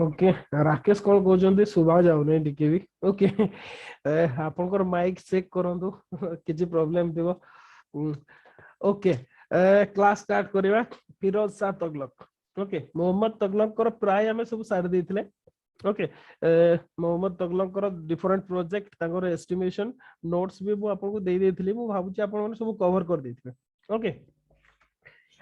Okay Rakesh कौन कहते सुभा जाऊनी टिके भी ओके आपनकर माइक चेक करंतु किछि प्रॉब्लम थिबो ओके क्लास स्टार्ट करिवा फिरोज शाह तगलक ओके मोहम्मद तगलक कर प्राय हमें सब सारी देथिले ओके मोहम्मद तगलक कर डिफरेंट प्रोजेक्ट तांकर एस्टिमेशन नोट्स भी मु आपन को दे देथिली मु भाबुची आपन माने सब कवर कर देथिले ओके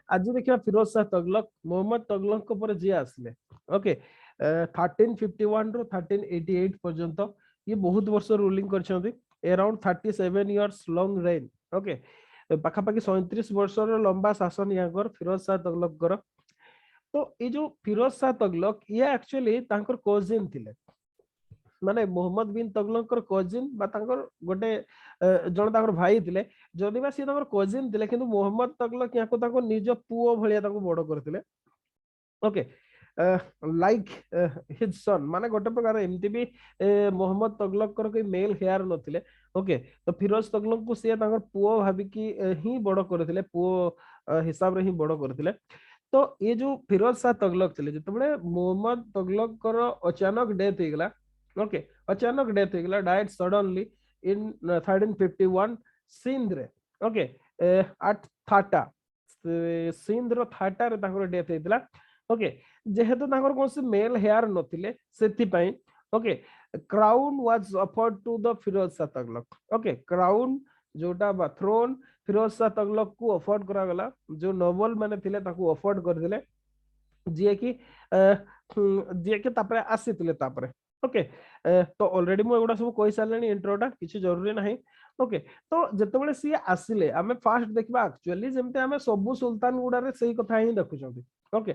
आज देखिए फिरोज शाह तगलक मोहम्मद तगलक पर जी आसले ओके 1351 रो 1388 पर्यंत ये बहुत वर्ष रूलिंग करछंती around 37 years long reign okay पाखापाखि 37 वर्ष लंबा शासन यहाँ फिरोज शाह तगलक कर तो ये जो फिरोज शाह तगलक ये एक्चुअली तांकर कोजिन थिले माने मोहम्मद बिन तगलक कोजिन बा तांकर गोटे जण तांकर भाई थिले जदि बा सी तांकर कोजिन थिले किंतु मोहम्मद तगलक याको तांको निज पुओ भलिया तांको बड़ करथिले ओके लाइक हिज सन माने गोटे प्रकार एमती भी मोहम्मद तगलक कर कोई मेल हेयर नथिले ओके तो फिरोज तगलक को से तांकर पुओ भाबी की ही बड़ करथिले पुओ हिसाब रे ही बड़ करथिले तो ये जो फिरोज शाह तगलक थे जिते मोहम्मद तगलक कर अचानक डेथ हो गला ओके अचानक डेथ हो गला डाइड सडनली इन 1351 सिंध रे ओके एट थाटा सिंध रो थाटा रे तांकर डेथ हेतला ओके जेहेतु तांकर कोनसे मेल हेयर नथिले सेति पई okay crown was offered to the Firoz Shah Tughlaq okay crown जोटा बा थ्रोन फिरोज शाह तगलक को अफोर्ड करा गला जो नोबल माने थिले ताको अफोर्ड कर दिले जे कि तापरे आसीतिले तापरे ओके तो ऑलरेडी मु एगुडा सब कहि सारलेनी इंट्रोटा किछि जरूरी नाही ओके तो जतबेले सी आसिले हमें फास्ट देखबा एक्चुअली जेमते हमें सबु सुल्तान गुडा रे सही कथा ही देखुछंती ओके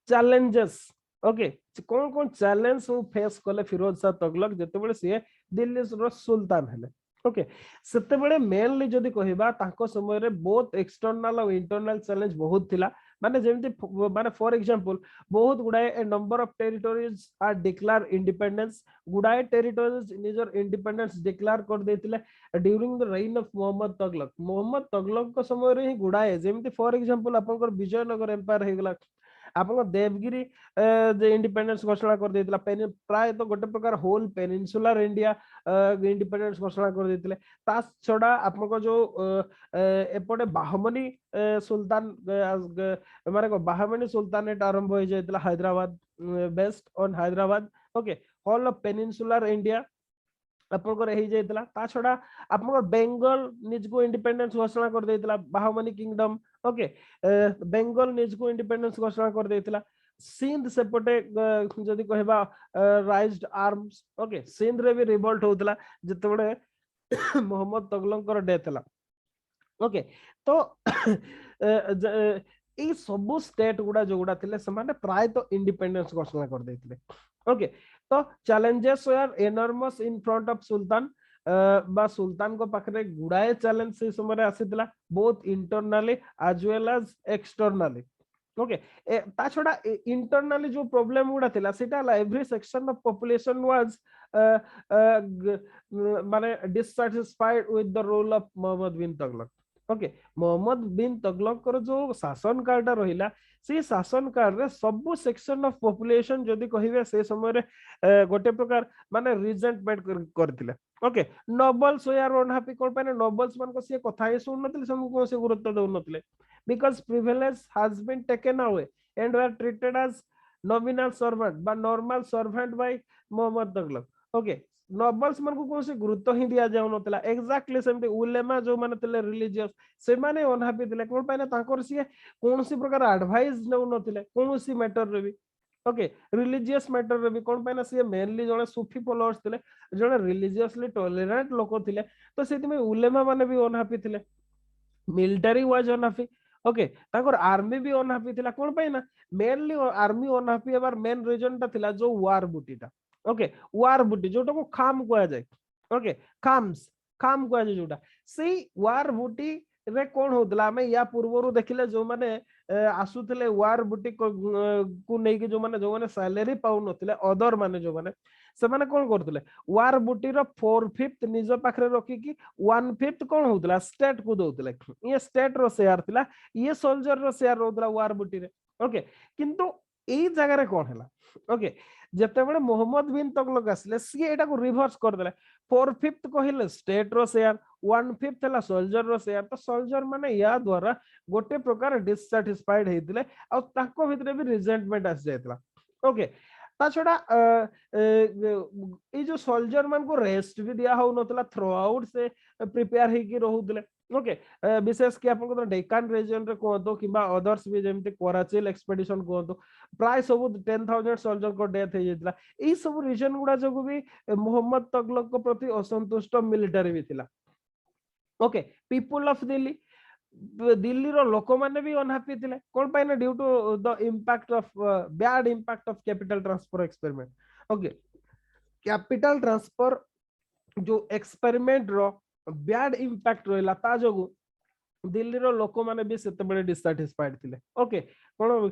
चैलेंजेस ओके कौन कौन चैलेंज फेस कले फिरोज शाह तगलक जतबेले सी दिल्ली रो सुल्तान हेले ओके सेते बेले मेनली जदी कहिबा ताको समय रे बहुत एक्सटर्नल और इंटरनल चैलेंज बहुत थिला माने जेमति माने फॉर एग्जांपल बहुत गुडाए number of territories are declare independence गुडाए टेरिटोरीज निजर इंडिपेंडेंस डिक्लेयर कर देतिले during the reign of Mohammad Tughlaq को समय रे ही गुडाए जेमति फॉर एग्जांपल आपनकर विजयनगर एम्पायर हे गेला आपन देवगिरी जे इंडिपेंडेंस घोषणा कर देतिला प्राय तो गोटे प्रकार होल पेनिनसुलर इंडिया इंडिपेंडेंस घोषणा कर देतिले ता छडा आपन जो एपटे बाहमनी सुल्तान माने को बाहमनी सुल्तानेट आरंभ हो जायतिला Hyderabad based on Hyderabad okay whole of peninsular India आपनकर हे जायतिला ता छडा आपनकर बेंगल निज को इंडिपेंडेंस घोषणा कर देतिला बाहमनी किंगडम ओके बेंगल निज को इंडिपेंडेंस घोषणा कर देतिला सिंध सेपटे जदी कहबा राइज्ड आर्म्स ओके सिंध रे भी रिवोल्ट होतला जतबडे मोहम्मद तगलक डेथ हला ओके तो ए सब स्टेट गुडा जो गुडा थिले से माने प्राय तो इंडिपेंडेंस घोषणा कर देतिले ओके तो challenges are enormous in front of sultan बा सुल्तान को पाखरे गुडाए चैलेंज से समय आसीतिला both internally as well as externally okay ता छडा इंटरनली जो प्रॉब्लम गुडा थिला सेटा every section of population was माने dissatisfied with the rule of Mohammad bin Tughlaq okay Mohammad bin Tughlaq कर जो शासन काल रहिला से शासन काल रे सब सेक्शन ऑफ पॉपुलेशन जदी कहिबे से समय रे गोटे प्रकार माने रिजेंटमेंट करथिले ओके नोबल्स यार अनहैप्पी कोन पाने नोबल्स मान को से कथा ही सुन नथिले सब को से गुरुत्व दउ नथिले because privilege has been taken away and were treated as nominal servant बा normal servant by Mohammad Tughlaq okay nobles मन को कोन से गुरुत्व ही दिया जाउ नथिला एग्जैक्टली सेमते उलेमा जो माने तले रिलीजियस से माने अनहैप्पी थिले कोन पाने तांकर से कोन सी प्रकार एडवाइस नउ नथिले कोन सी मैटर रे भी ओके रिलीजियस मैटर रे भी कोन पाने से मेनली जने सूफी फॉलोअर्स थिले जने रिलीजियसली टॉलरेंट लोक थिले तो सेति में उलेमा माने भी अनहैप्पी थिले मिलिटरी वाज अनहैप्पी ओके तांकर आर्मी भी अनहैप्पी थिला कोन पाइना मेनली आर्मी अनहैप्पी एबार मेन रीजन ता थिला जो वार बुटीटा ओके वार बुटी जोटा को खाम कुआ जाए ओके खाम कुआ जाए जोटा से वार बुटी रे कोन होतला हमें या पूर्वरु देखिले जो माने आसुतले वार बुटी को नै के जो माने सैलरी पाउ नथिले अदर माने जो माने से माने कोन करथले वार बुटी रो 4/5 निज पाखरे रखी की 1/5 कोन होतला स्टेट को दोतले ये स्टेट रो शेयर थिला ये सोल्जर रो शेयर होतला वार बुटी रे ओके किंतु एई जगह रे कोन हला ओके जते बेले मोहम्मद बिन तुगलक आसले सी एटा को रिवर्स कर देले 4/5 कहिले स्टेट रो शेयर 1/5 हला सोल्जर रो शेयर तो सोल्जर माने या द्वारा गोटे प्रकार डिससैटिस्फाइड हेतिले आ ताको भितरे भी रिजेंटमेंट आस जायतला ओके ता छडा ए जो सोल्जर मान को रेस्ट भी दिया हो नतला थ्रू आउट से प्रिपेयर हे की रहुतले ओके विशेष कि आपन को डेकान रीजन रे कोतो किबा अदर्स भी जेमते कोराचिल एक्सपेडिशन कोतो प्राय सब 10,000 सोल्जर को डेथ हे जेतला ए सब रीजन गुडा जगु भी मोहम्मद तुगलक को प्रति असंतुष्ट मिलिटरी भी थिला okay people of Delhi Delhi रो लोक माने भी अनहैप्पी थिले कोन पाइ ना due to the impact of bad impact of capital transfer experiment okay capital transfer जो एक्सपेरिमेंट रो बैड इंपैक्ट रहला ता जोगु दिल्ली रो लोक माने भी सेते बडे डिससैटिस्फाइड थिले ओके कोन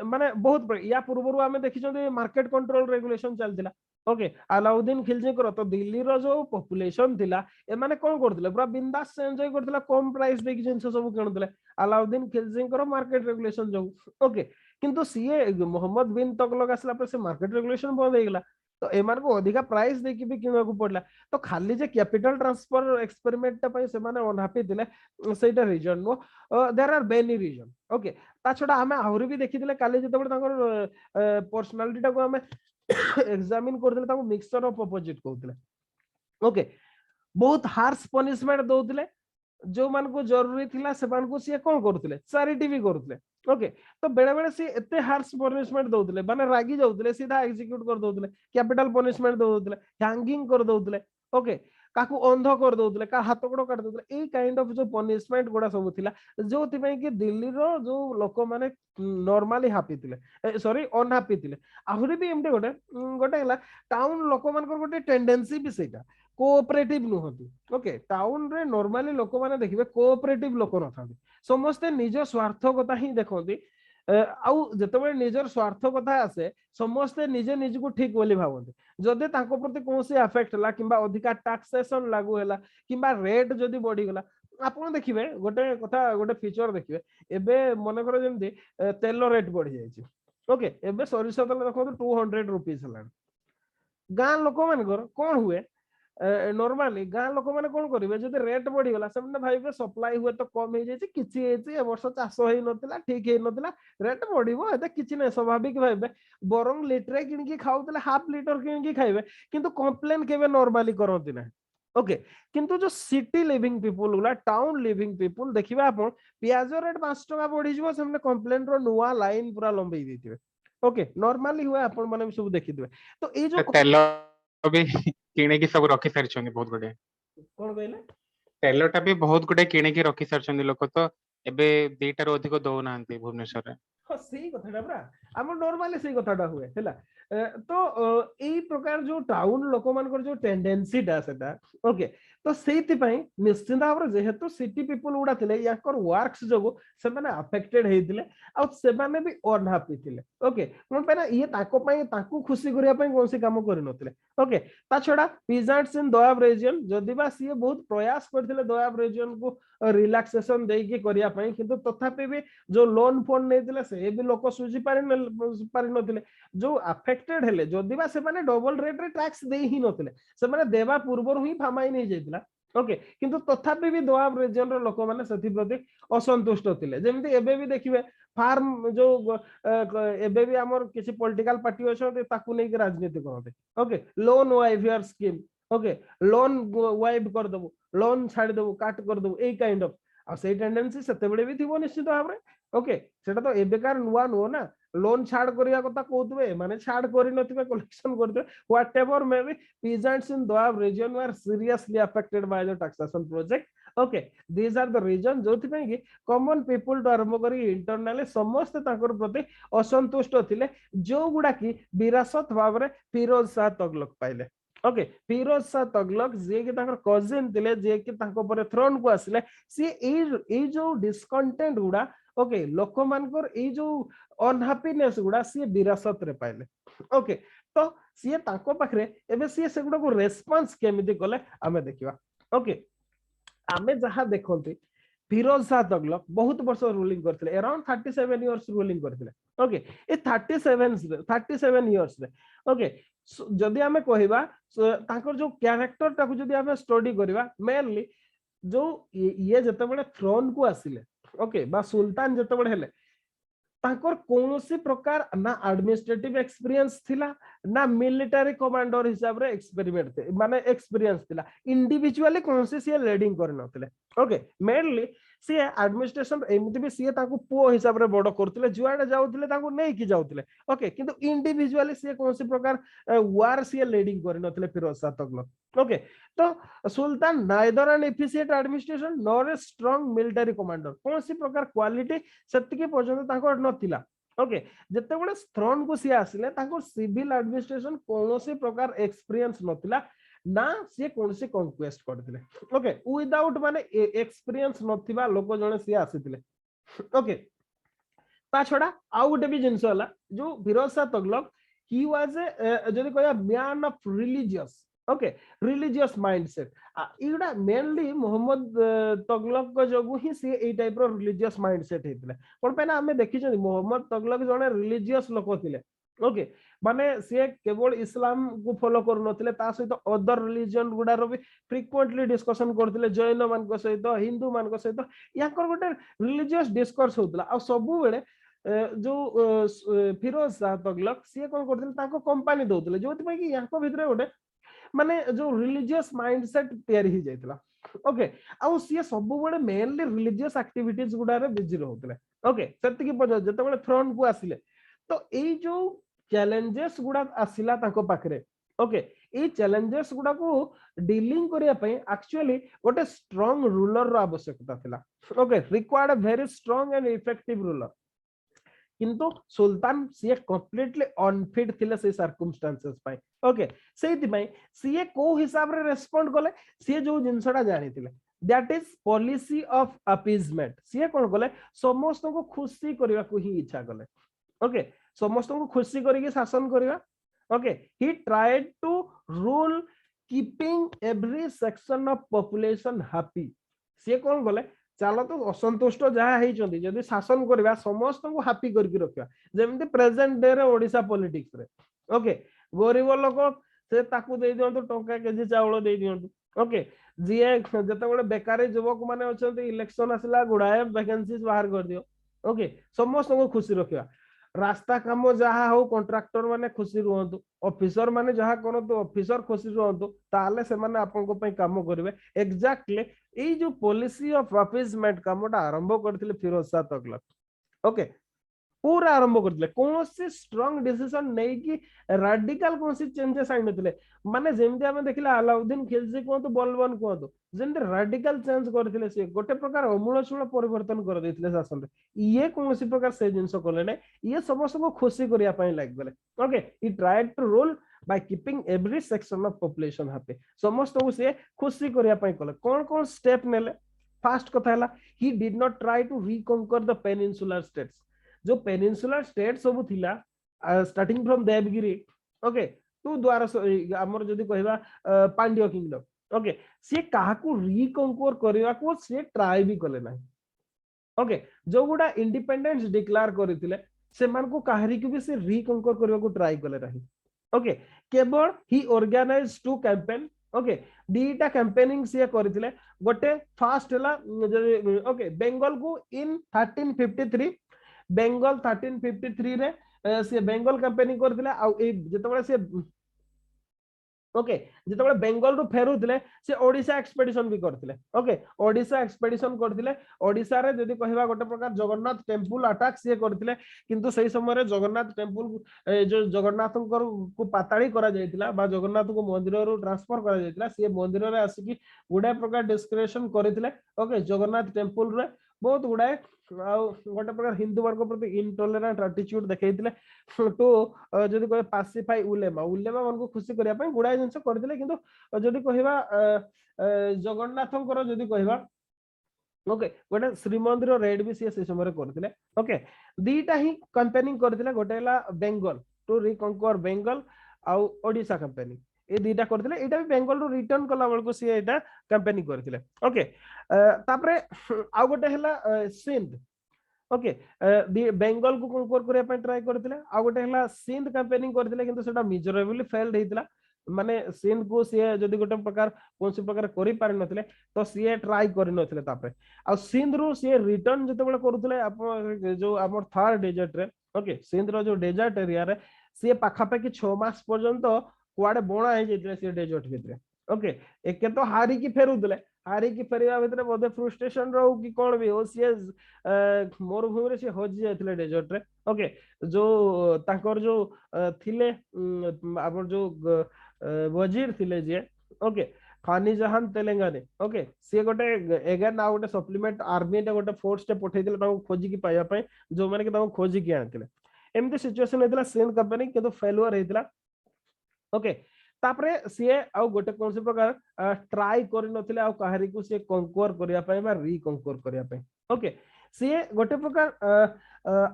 माने बहुत या पूर्वरु हमें देखि छथि मार्केट कंट्रोल रेगुलेशन चलतिला ओके अलाउद्दीन खिलजी को तो दिल्ली रो जो पॉपुलेशन थिला ए माने कोन करथिले पूरा बिंदास से एन्जॉय करथिला कम प्राइस देखि जिंस सब किनुथिले अलाउद्दीन खिलजी को मार्केट रेगुलेशन जो ओके किंतु सीए मोहम्मद बिन तुगलक आसला पर से मार्केट रेगुलेशन बंद हे गेला तो एमार को अधिका प्राइस देखि भी किनवा को पड़ला तो खाली जे कैपिटल ट्रांसफर एक्सपेरिमेंट टा पय से माने अनहैप्पी थिले सेटा reason no there are many reason okay ता छडा हमें आहुरी भी देखि दिले काली जते बड तांकर पर्सनालिटी टा को हमें एग्जामिन कर दिले ताको मिक्सचर ऑफ अपोजिट कहउतले ओके बहुत हार्श पनिशमेंट दउतले जो मान को जरूरी थिला से मान को से कोन करथले चैरिटी भी करथले ओके तो बेले बेले से एते हार्श पनिशमेंट दउतले माने रागी जाउतले सीधा एग्जीक्यूट कर दउतले कैपिटल पनिशमेंट दउतले हैंगिंग कर दउतले ओके काकू अंध कर दउतले का हाथ गोड़ काट दउतले ए काइंड ऑफ जो पनिशमेंट गोडा सब थिला जो तिबे कि दिल्ली रो जो लोक माने नॉर्मली हैप्पी थिले सॉरी अनहैप्पी थिले आहुरी भी एमटे गोटे गोटे हला टाउन लोक मान को गोटे टेंडेंसी भी सेटा कोऑपरेटिव नुहंती ओके टाउन रे नॉर्मली लोक माने देखिबे कोऑपरेटिव लोक नथांती समस्ते निज स्वार्थ कथा ही देखंती आउ जतबे निजर स्वार्थ कथा आसे समस्ते निजे निज को ठीक बोली भावंती जदि तांको प्रति कोनसी अफेक्ट हला किबा अधिका टैक्सेशन लागू हला किबा रेट जदि बढ़ी गला आपण देखिबे गोटे कथा गोटे फीचर देखिबे एबे मन कर जेमती तेल रेट बढ़ी जायछि ओके एबे सरिष तेल देखो 200 रुपीस हला गां लोक मानकर कोन हुए नॉर्मली गां लोक माने कोन करिवे जदि रेट बढ़ी गला से माने भाइबे सप्लाई हुए तो कम हे जायछि किछि हेछि ए वर्ष चाष हेइ नथिला ठीक हेइ नथिला रेट बढ़िबो एते किछि नै स्वाभाविक भाइबे बरंग लीटर किन की खाउतले हाफ लीटर किन की खाइबे किंतु कंप्लेन केबे नॉर्मली करंती ना ओके किंतु जो सिटी लिविंग पीपल गुला टाउन लिविंग पीपल देखिबा आपण पियाज रेट 5 टका बढ़ी जिवो सेमने कंप्लेन रो नुवा लाइन पूरा लंबई देथिबे ओके नॉर्मली हुए आपण माने भी सब देखिदिबे तो ए जो तेल भी किने की सब रखी सारछन बहुत गुडे कोन कहले तेलटा भी बहुत गुडे किने की रखी सारछन लोक तो एबे दीटार अधिक दौ नांती भुवनेश्वर रे हां सही कथाटा बरा हम नॉर्मली सही कथाटा हुए हैला तो एई प्रकार जो टाउन लोक मानकर जो टेंडेंसी टा सेटा ओके तो सेति पई निश्चित भाव जेहेतु सिटी पीपल उडा थिले याकर वर्क्स जोगो से माने अफेक्टेड हेतिले आ से माने भी अनहैप्पी थिले ओके कोन पे ना ये ताको पई ताकू खुशी करिया पई कोनसी काम करि नथिले ओके ता छडा पीजेंट्स इन दोआब रीजन जदि बा सी बहुत प्रयास करथिले दोआब रीजन को रिलैक्सेशन देई के करिया पई किंतु तथापि भी जो लोन फोन नेतिले से भी लोक सुझी पारि नथिले जो अफेक्टेड हेले जदि बा से माने डबल रेट रे टैक्स देई ही नथिले से माने देवा पूर्वर ही फामाई नै जायतिला ओके किंतु तथापि भी दोआब रीजन रो लोक माने सथि प्रति असंतुष्ट थिले जेमति एबे भी देखिबे फार्म जो एबे भी हमर किछि पॉलिटिकल पार्टी अछि ताकू नै के राजनीति करते okay loan waiver scheme okay loan waive कर दबो लोन छाड़ दबो काट कर दबो ए काइंड ऑफ आ से टेंडेंसी सेते बडे भी थिबो निश्चित भाव रे ओके सेटा तो एबेकार नुवा नो ना लोन छाड़ करिया कथा कहतबे माने छाड़ करि नथिबे कलेक्शन करते whatever may B peasants in Doab region were seriously affected by the taxation project okay these are the reason जोथि पई कि कॉमन पीपल तो आरंभ करी इंटरनली समस्त ताकर प्रति असंतुष्ट थिले जो गुडा की विरासत भाव रे फिरोज शाह तुगलक पाइले ओके फिरोज शाह तुगलक जे कि ताकर कजिन थिले जे कि ताको पर थ्रोन को आसिले सी ए जो डिस्कंटेंट गुडा ओके लोक मानकर ए जो अनहैप्पीनेस गुडा सी विरासत रे पाइले ओके तो सी ताको पाखरे एबे सी से गुडा को रेस्पॉन्स केमिति कले हमें देखिबा ओके आमे जहा देखंती फिरोज शाह तुगलक बहुत वर्ष रूलिंग करथिले अराउंड 37 इयर्स रूलिंग करथिले ओके ए 37 इयर्स रे ओके जदि हमें कहबा ताकर जो कैरेक्टर ताको जदि हमें स्टडी करबा मेनली जो ये जते बडे थ्रोन को आसिले ओके बा सुल्तान जते बडे हेले ताकर कोनोसी प्रकार ना एडमिनिस्ट्रेटिव एक्सपीरियंस थिला ना मिलिटरी कमांडर हिसाब रे एक्सपेरिमेंट माने एक्सपीरियंस थिला इंडिविजुअली कोनोसी से लीडिंग कर नथिले ओके मेनली सी एडमिनिस्ट्रेशन एमती भी सी ताको पो हिसाब रे बड़ करथिले जुआडे जाउथिले ताको नै कि जाउथिले ओके किंतु इंडिविजुअली सी कोनोसी प्रकार वार सी लीडिंग कर नथिले फिरोज शाह तुगलक ओके तो सुल्तान neither an efficient administration nor a strong military commander कोनोसी प्रकार क्वालिटी सेतिके पर्यंत ताको नथिला ओके जते बडे थ्रोन को सी आसिले ताको सिविल एडमिनिस्ट्रेशन कोनोसी प्रकार एक्सपीरियंस नथिला ना सी कोनोसी कॉन्क्वेस्ट करथिले ओके विदाउट माने एक्सपीरियंस नथिबा लोक जने सी आसीथिले ओके ता छडा आउ गोटे भी जिंस होला जो Firoz Shah Tughlaq he was a जदि कहया man of religious okay religious mindset इडा मेनली मोहम्मद तुगलक को जोगु ही सी ए टाइप रो रिलीजियस माइंडसेट हेतिले कोन पे ना हमें देखि छथि मोहम्मद तुगलक जने रिलीजियस लोक थिले ओके माने से केवल इस्लाम को फॉलो कर नथिले ता सहित अदर रिलीजन गुडार भी फ्रीक्वेंटली डिस्कशन करथिले जैन मान को सहित हिंदू मान को सहित याकर गोटे रिलीजियस डिस्कर्स होतला आ सब बेले जो फिरोज शाह तुगलक से कोन करथिले ताको कंपनी दोथिले जोति पई कि याको भितरे गोटे माने जो रिलीजियस माइंडसेट तयारी ही जाइतला ओके आ सी सब बेले मेनली रिलीजियस एक्टिविटीज गुडारे बिजी रहउतले ओके सेति कि जते बेले फ्रंट को आसिले तो एई जो चैलेंजेस गुडा आसिला ताको पाखरे ओके ए चैलेंजेस गुडा को डीलिंग करिया पई एक्चुअली गोटे स्ट्रांग रूलर रो आवश्यकता थिला okay required a very strong and effective ruler किंतु सुल्तान सी कंप्लीटली अनफिट थिले से सर्कमस्टेंसेस पई ओके सेति पई सी को हिसाब रे रेस्पोंड कले सी जो जिंसडा जानि थिले that is policy of appeasement सी कोन कले समस्त को खुशी करबा को ही इच्छा कले ओके समस्त को खुशी करके शासन करबा okay he tried to rule keeping every section of population happy से कोन गले चलो तो असंतुष्ट जहा हेचंती जदी शासन करबा समस्त को हैप्पी करके रखबा जेमति प्रेजेंट डे रे ओडिसा पॉलिटिक्स रे ओके गरीब लोक से ताकू दे दियंतु टंका केजी चावल दे दियंतु ओके जे जते बडे बेकारी युवक माने अछंती इलेक्शन आसला गुडाए वैकेंसीज बाहर कर दियो ओके समस्त को खुशी रखबा रास्ता काम जहाँ हो कॉन्ट्रैक्टर माने खुशी रुहंतु ऑफिसर माने जहाँ करंतु ऑफिसर खुशी रुहंतु ताले से माने आपन को पई काम करिवे एग्जैक्टली ए जो पॉलिसी ऑफ अपीजमेंट कामटा आरंभ करथिले फिरोज शाह तुगलक ओके पूरा आरंभ करथिले कोनोसी स्ट्रांग डिसीजन नै कि रेडिकल कोनोसी चेंजेस आइ नथिले माने जेमति हमें देखिला अलाउद्दीन खिलजी कोंतु बलबन कोंतु जेमति रेडिकल चेंज करथिले से गोटे प्रकार अमूलचूल परिवर्तन कर दैथिले शासन रे ये कोनोसी प्रकार से जिंस करले नै ये समस्त को खुशी करिया पई लाग गेले okay he tried to rule by keeping every section of population happy समस्त को से खुशी करिया पई कले कोन स्टेप नेले फर्स्ट कथा हला he did not try to reconquer the peninsular states जो पेनिनसुलर स्टेट सब थिला starting from Devagiri okay to द्वारस हमर जदी कहबा पांड्य किंगडम ओके से काहा को रिकंकर करबा को से ट्राई भी कले नाही ओके जो गुडा इंडिपेंडेंस डिक्लेयर करथिले से मान को काहरी को भी से रिकंकर करबा को ट्राई कले नाही ओके केवल he organize two campaign okay दीटा कैंपेनिंग से करथिले गोटे फर्स्ट हला ओके बंगाल को इन 1353 बेंगल 1353 रे से बेंगल कैंपेनिंग करथिले आ जतबे से ओके जतबे बेंगल रु फेरुथिले से ओडिसा एक्सपेडिशन भी करथिले ओके ओडिसा एक्सपेडिशन करथिले ओडिसा रे जदी कहबा गोटे प्रकार जगन्नाथ टेंपल अटैक से करथिले किंतु सही समय रे जगन्नाथ टेंपल जो जगन्नाथ को पाताळी करा जायतिला बा जगन्नाथ को मंदिर रु ट्रांसफर करा जायतिला से मंदिर रे आसी की गुडा प्रकार डिस्क्रिप्शन करथिले ओके जगन्नाथ टेंपल रे बहुत गुडाए गोटे प्रकार हिंदू मान प्रति इनटॉलरेंट एटीट्यूड देखैतिले तो जदी कहे पासिफाई उलेमा मान को खुशी करिया पई गुडाए जिंस करथिले किंतु जदी कहबा जगन्नाथंकर जदी कहबा ओके गोटे श्रीमंदिर रेड भी से समय करथिले ओके दीटा ही कैंपेनिंग करथिले गोटेला बेंगल टू रिकंकर बेंगल आ ओडिसा कैंपेनिंग ए दुईटा करथिले एटा भी बेंगल रो रिटर्न कला बेल को सी एटा कैंपेनिंग करथिले ओके तापरे आ गोटे हला सिंध ओके बेंगल को कंकोर करिया पे ट्राई करथिले आ गोटे हला सिंध कैंपेनिंग करथिले किंतु सेटा मिजरेबली फेल्ड हेतिला माने सिंध को सी जदी गोटे प्रकार कोनसी प्रकार करि पारि नथिले तो सी ट्राई करि नथिले तापरे आ सिंध रो सी रिटर्न जते बेले करूथिले आप जो हमर थार डेजर्ट रे ओके सिंध रो जो डेजर्ट एरिया रे सी पाखा पाखी 6 मास पर्यंत कुआडे बोणा हे जेतले सी डेजर्ट भितरे ओके एके तो हारी की फेरुदले हारी की फेरिया भितरे बोधे फ्रस्ट्रेशन रहू कि कोन भी हो सी मरुभूमि रे सी हजि जायथिले डेजर्ट रे ओके जो तांकर जो थिले हमर जो वजीर थिले जे ओके खानी जहान तेलंगाना ओके सी गोटे एगेन ना गोटे सप्लीमेंट आर्मी टे गोटे फोर्स टे पठेइथिले ताको खोजी की पाया पय जो माने कि ताको खोजी की आनथिले एमती सिचुएशन हेतिला सिंध कंपनी किंतु फेलुअर हेतिला ओके तापरे सी आ गोटे कौन से प्रकार ट्राई करि नथिले आ कहारी को सी कंक्वर करिया पय बा रिकंक्वर करिया पय ओके सी गोटे प्रकार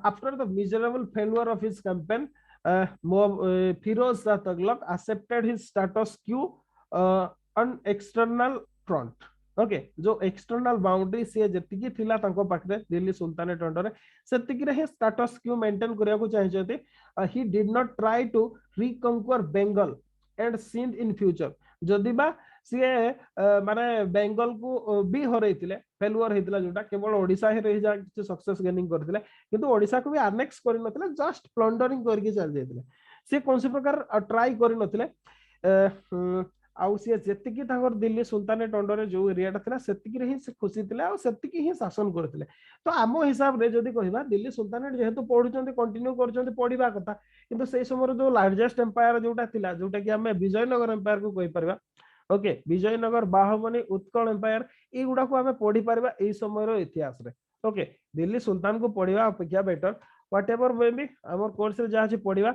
after the miserable failure of his campaign Firoz Shah Tughlaq accepted his status quo on external front okay जो एक्सटर्नल बाउंड्री सी जति थिला तांको पाखरे दिल्ली सुल्तानेट अंडर सेतिकी रे स्टेटस क्यू मेंटेन करिया को चाहिजते he did not try to reconquer Bengal and Sindh in future जदि बा सी माने बेंगल को भी हरैतिले फेलुअर हेतिला जोटा केवल ओडिसा हे रहि जा कि सक्सेस गेनिंग करथिले किंतु ओडिसा को भी अनेक्स करि नथिले जस्ट प्लंडरिंग करके चल जायतिले से कोनसे प्रकार ट्राई करि नथिले आउ सी जेतिकी तांगर दिल्ली सुल्तानेट अंडर रे जो एरिया था सेतिकी रे ही से खुशी थिले आ सेतिकी ही शासन करथिले तो आम हिसाब रे जदी कहिबा दिल्ली सुल्तानेट जेहेतु पढुचंती कंटिन्यू करचंती पढिबा कथा किंतु से समय जो लार्जेस्ट एम्पायर जोटा थिला जोटा कि हमें विजयनगर एम्पायर को कहि परबा ओके विजयनगर बाहुबली उत्कल एम्पायर ए गुडा को हमें पढि परबा ए समय रो इतिहास रे ओके दिल्ली सुल्तान को पढिबा अपेक्षा बेटर व्हाटएवर वे भी हमर कोर्स रे जा छी पढिबा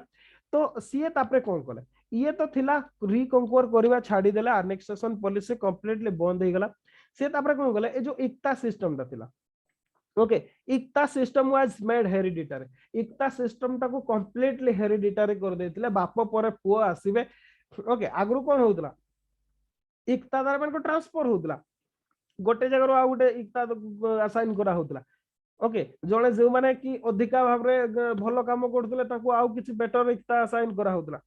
तो सीए तापरे कोन कले ये तो थिला रिकंक्वर करबा छाडी देला अनेक्सेशन पॉलिसी कंप्लीटली बंद हे गला से तापरे कोन कले ए जो एकता सिस्टम दा थिला okay Ekta system was made hereditary Ekta system ता को कंप्लीटली हेरिडिटरी कर देथिले बाप पर पुओ आसीबे ओके आगरु कोन होतला एकता दार मन को ट्रांसफर होतला गोटे जगह आ गोटे एकता असाइन करा होतला ओके जणे जे माने कि अधिका भाबरे भलो काम करथले ताको आउ किछि बेटर एकता असाइन करा होतला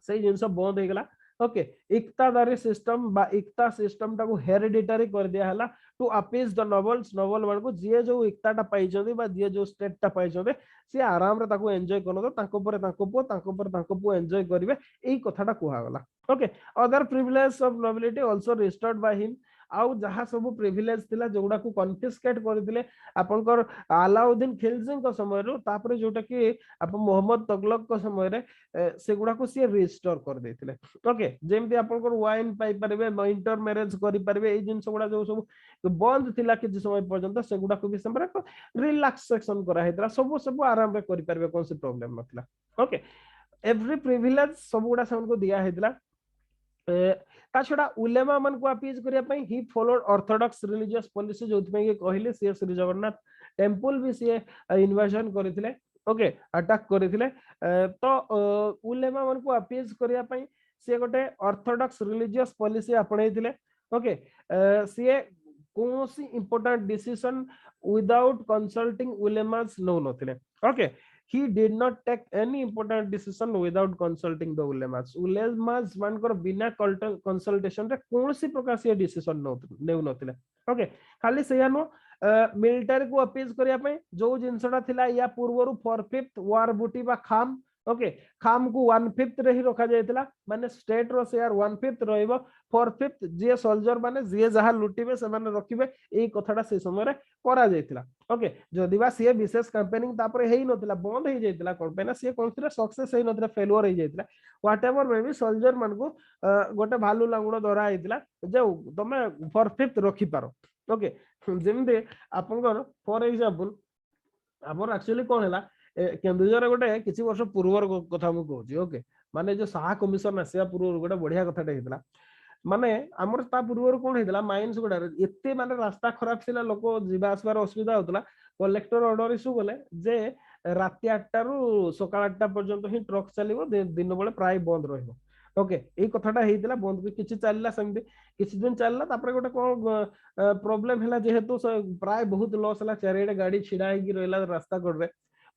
से जिनस बंद हो गला ओके एकतादारी सिस्टम बा एकता सिस्टम टाको हेरिडिटरी कर दिया हला to appease the nobles noble मान को जे जो एकताटा पाइछोदे बा जे जो स्टेटटा पाइछोदे से आराम रे ताको एन्जॉय करनो ताको पर ताको पो एन्जॉय करिवे एई कथाटा कुहा गला okay other privilege of nobility also restored by him आउ जहा सब प्रिविलेज थिला जोडा को कॉन्फिस्केट करदिले आपनकर अलाउद्दीन खिलजी को समय रो तापरे जोटा कि आप मोहम्मद तुगलक को समय रे से गुडा को सी रिस्टोर कर देथिले ओके जेमति आपनकर वाइन पाई परबे इंटर मैरिज करि परबे ए जिंस गुडा जो सब बंद थिला कि समय पर्यंत से गुडा को भी समय रिलैक्सेशन करा हेतला सब आराम रे करि परबे कोन से प्रॉब्लम नथिला ओके एवरी प्रिविलेज सब गुडा सब को दिया हेतला ता छडा उलेमा मन को अपीज करिया पई he followed Orthodox religious policy जो में कहले सी श्री जगन्नाथ टेंपल भी सी इन्वेजन करथिले ओके अटैक करथिले तो उलेमा मन को अपीज करिया पई सी गोटे ऑर्थोडॉक्स रिलीजियस पॉलिसी आपणैथिले ओके सी कोनोसी इंपोर्टेंट डिसीजन विदाउट कंसल्टिंग उलेमास नो नथिले okay he did not take any important decision without consulting the ulemas ulemas मानकर बिना कंसल्टेशन रे कोनोसी प्रकार से डिसीजन नेउ नथिले ओके खाली सेयानो मिलिटरी को अपीज करिया पे जो जिंसडा थिला या पूर्वरु 4/5 वार बूटी बा खाम ओके खाम को 1/5 रे ही रखा जायतिला माने स्टेट रो शेयर 1/5 रहइबो 4/5 जे सोल्जर माने जे जहा लुटिबे से माने रखिबे एई कथाटा से समय रे करा जायतिला ओके जदिबा से विशेष कैंपेनिंग तापरे हेई नथिला बंद हेई जायतिला कैंपेन से कोनथिरा सक्सेस हेई नथिला फेलियर हेई जायतिला व्हाटएवर मे बी सोल्जर मान को गोटे भालू लांगुडो धरा हेतिला जे तमे 4/5 रखि पारो ओके जेमदे आपनकर फॉर एग्जांपल हमर एक्चुअली कोन हैला केन्दुझर गोटे किछि वर्ष पूर्वर कथा मु कहूची ओके माने जो साहा कमिशन आसिया पूर्व गोटे बढ़िया कथाटे हेतला माने हमर ता पूर्वर कोन हेतला माइंस गोडा एते माने रास्ता खराब थिला लोक जीवा आसबार असुविधा होतला कलेक्टर ऑर्डर इशू गले जे राति 8 रु सकाळ 8 पर्यंत ही ट्रक चलिबो दिन बेले प्राय बंद रहइबो ओके एई कथाटा हेइतिला बंद को किछि चलला सेमति किछि दिन चलला तापर गोटे कोन प्रॉब्लम हैला जेहेतु प्राय बहुत लॉस हला चारिडे गाड़ी छिडा हेगी रहला रास्ता कोडरे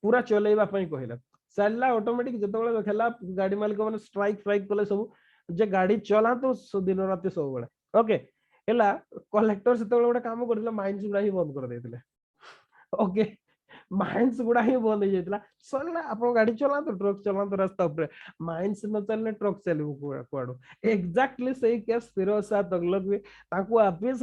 पूरा चलेइबा पई कहला चलला ऑटोमेटिक जतबेले देखला गाड़ी मालिक माने स्ट्राइक कले सब जे गाड़ी चला तो दिन रात सब बेला ओके हैला कलेक्टर सेतबेले गोटे काम करथिला माइंस गुडा ही बंद कर देथिले ओके माइंस गुडा ही बंद हो जाइतिला सरला आपण गाड़ी चला तो ट्रक चला तो रास्ता ऊपर माइंस न चलने ट्रक चलबो कुआडो एग्जैक्टली सही केस फिरोज शाह तुगलक भी ताकू अपील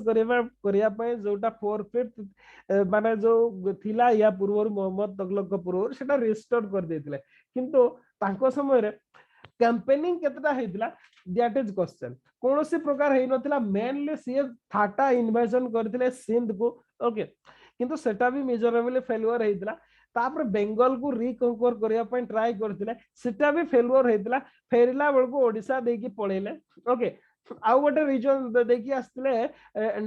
करिया पय जोटा 4/5 माने जो थिला या पूर्व मोहम्मद तुगलक को पूर्व सेटा रिस्टोर कर देथिले किंतु तांको समय रे कैंपेनिंग केतटा हेतिला दैट इज क्वेश्चन कोनोसी प्रकार हेइ नथिला मेनली सी थाटा इन्वेजन करथिले सिंध को ओके किंतु सेटा भी मेजरेबल फेल्युअर हेतिला तापर बेंगल को रिकंकर करिया पय ट्राई करथिले सेटा भी फेल्युअर हेतिला फेरिला बेलको ओडिसा देकी पळेले ओके आउ गोटे रीजन देखि आस्तिले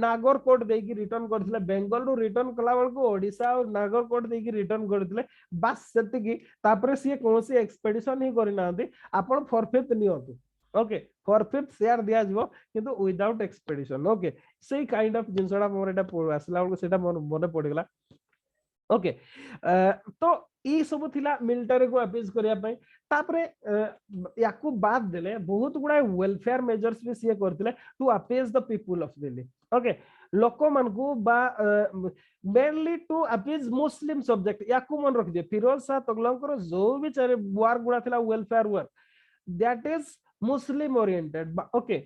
नागरकोट देकी रिटर्न करथिले बेंगल रो रिटर्न कला बेलको ओडिसा और नागरकोट देकी रिटर्न करथिले बस सेतिकी तापर सी कोनोसी एक्सपेडिशन ही करिनांती आपण फॉरफिफ्थ नियंतु ओके फॉरफिफ्थ शेयर दिया जबो किंतु विदाउट एक्सपेडिशन ओके सेही काइंड ऑफ जिंसडा मोर एटा आसला बेलको सेटा मने पडिगला ओके तो ई सब थिला मिलिटरी को अपीज करिया पय तापरे याकू बाद देले बहुत गुडा वेलफेयर मेजर्स भी सिए करथिले to appease the people of Delhi okay लोक मन को बा mainly to appease Muslim subject याकू मन रख दे फिरोज शाह तुगलक जो भी चारे वार गुडा थिला welfare work that is Muslim oriented okay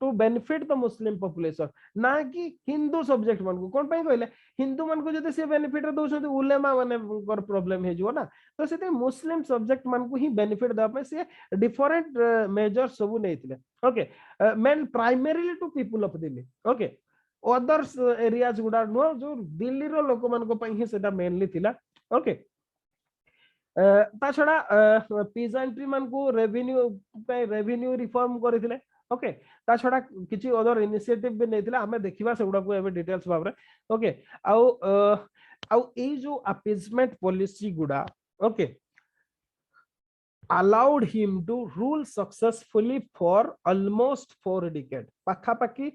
to benefit the Muslim population ना कि हिंदू सब्जेक्ट मन को कोन पय कहले हिंदू मन को जदि से बेनिफिट दउ छथि उलेमा माने कर प्रॉब्लम हे जो ना तो सेते मुस्लिम सब्जेक्ट मन को ही बेनिफिट दा पे से डिफरेंट मेजर सब नेथिले okay main primarily to people of Delhi okay others areas गुडा नो जो दिल्ली रो लोक मन को पय ही सेटा मेनली थिला ओके ता छडा पीजेंट्री मन को रेवेन्यू रिफॉर्म करथिले ओके ता छडा किछि अदर इनिशिएटिव भी नेथिले हमें देखिबा सेगुडा को एबे डिटेल्स भाबरे ओके आउ ए जो अपीजमेंट पॉलिसी गुडा okay allowed him to rule successfully for almost 4 decades पाखा पाखी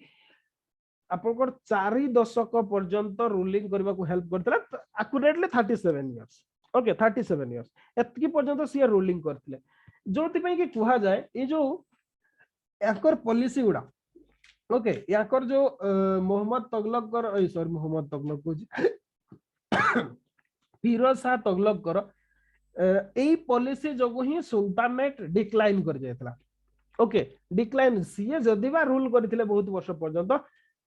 आपनकर 4 दशक पर्यंत रूलिंग करबा को हेल्प करथला एक्यूरेटली 37 इयर्स ओके 37 इयर्स एतकी पर्यंत सी रूलिंग करथिले जोति पई कि कुहा जाय ए जो याकर पॉलिसी गुडा ओके याकर जो मोहम्मद तुगलक कर सॉरी मोहम्मद तुगलक को फिरोज शाह तुगलक कर एई पॉलिसी जगो ही सुल्तानेट डिक्लाइन कर जायतला ओके डिक्लाइन सीए जदी बा रूल करथिले बहुत वर्ष पर्यंत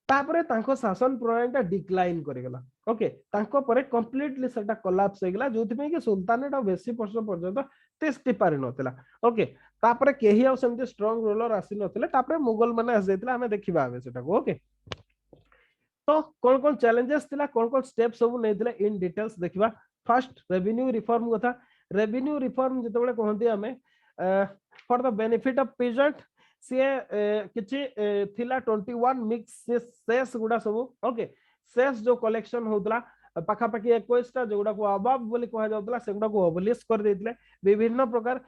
तापरे तांको शासन प्रणालीटा डिक्लाइन करिगला ओके तांको परे कंप्लीटली सेटा कोलैप्स हेगला जोथि पे कि सुल्तानेट बेसी वर्ष पर्यंत तेस्टी पारि नथिला ओके तापरे केही आ सेमते स्ट्रांग रूलर आसी नथिले तापरे मुगल माने आस जायतिला हमें देखिबा आबे सेटा को ओके तो कोन चैलेंजेस थिला कोन स्टेप सब नेथिले इन डिटेल्स देखिबा फर्स्ट रेवेन्यू रिफॉर्म कथा रेवेन्यू रिफॉर्म जतबेले कहंती हमें for the benefit of peasant से किछि थिला 21 मिक्स सेस गुडा सब ओके सेस जो कलेक्शन होतला पाखा पाखी 21 टा जोडा को अबाब बोली कहा जाउतला सेगुडा को अबलिश कर देथिले विभिन्न प्रकार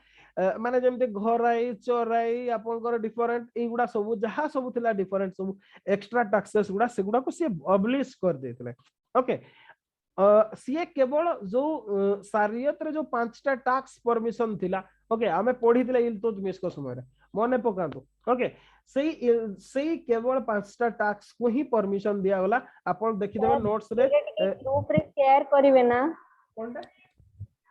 माने जेमते घराई चोराई आपनकर डिफरेंट ए गुडा सब जहा सब थिला डिफरेंट सब एक्स्ट्रा टैक्सेस गुडा सेगुडा को से अबलिश कर देथिले ओके सीए केवल जो शरीयत रे जो 5टा टैक्स परमिशन थिला ओके हमें पढी थिले इल्तुतमिश को समय रे मने पकांतो ओके सेही केवल 5टा टैक्स को ही परमिशन दिया होला आपण देखि देबे नोट्स रे ग्रुप रे शेयर करिवे ना कोनटा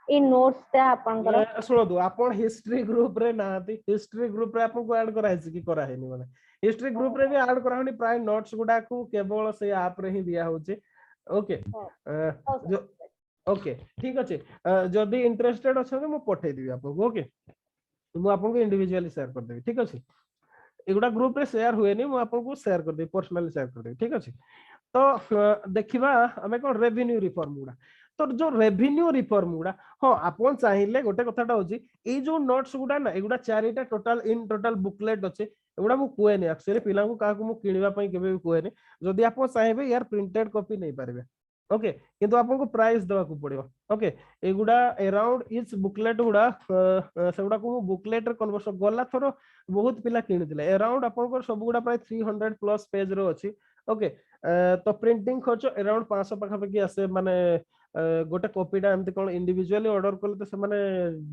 ई नोट्स ता आपण कर सुनो दो आपण हिस्ट्री ग्रुप रे नाती हिस्ट्री ग्रुप रे आपण को ऐड करा है कि करा है नि माने हिस्ट्री ग्रुप रे भी ऐड करा होनी प्राय नोट्स गुडा को केवल से ऐप रे ही दिया होचे ओके जो ओके ठीक अछि जदी इंटरेस्टेड अछो मु पठै दिबी आपको ओके मु आपको इंडिविजुअली शेयर कर देबी ठीक अछि एगुडा ग्रुप रे शेयर हुए नि मु आपको शेयर कर देबी पर्सनली शेयर कर देबी ठीक अछि तो देखिबा हमें कोन रेवेन्यू रिफॉर्म गुडा तो जो रेवेन्यू रिफॉर्म गुडा हां आपन चाहिले गोटे कथाटा होची ए जो नोट्स गुडा ना एगुडा चारिटा टोटल इन टोटल बुकलेट अछि एगुडा मु कोएनी एक्चुअली पिला को का को मु किनिबा पई केबे भी कोएनी जदी आपन चाहेबे यार प्रिंटेड कॉपी नै पारबे ओके किंतु आपको प्राइस देवा को पड़ियो ओके एगुडा अराउंड इच बुकलेट गुडा सेगुडा को बुकलेट रे कन्वर्सन गला थरो बहुत पिला किनिथिले अराउंड आपन सब गुडा प्राय 300 प्लस पेज रो अछि ओके तो प्रिंटिंग खर्च अराउंड 500 पाखा पाखी आसे माने गोटे कॉपीटा एमती कोन इंडिविजुअली ऑर्डर करले तो से माने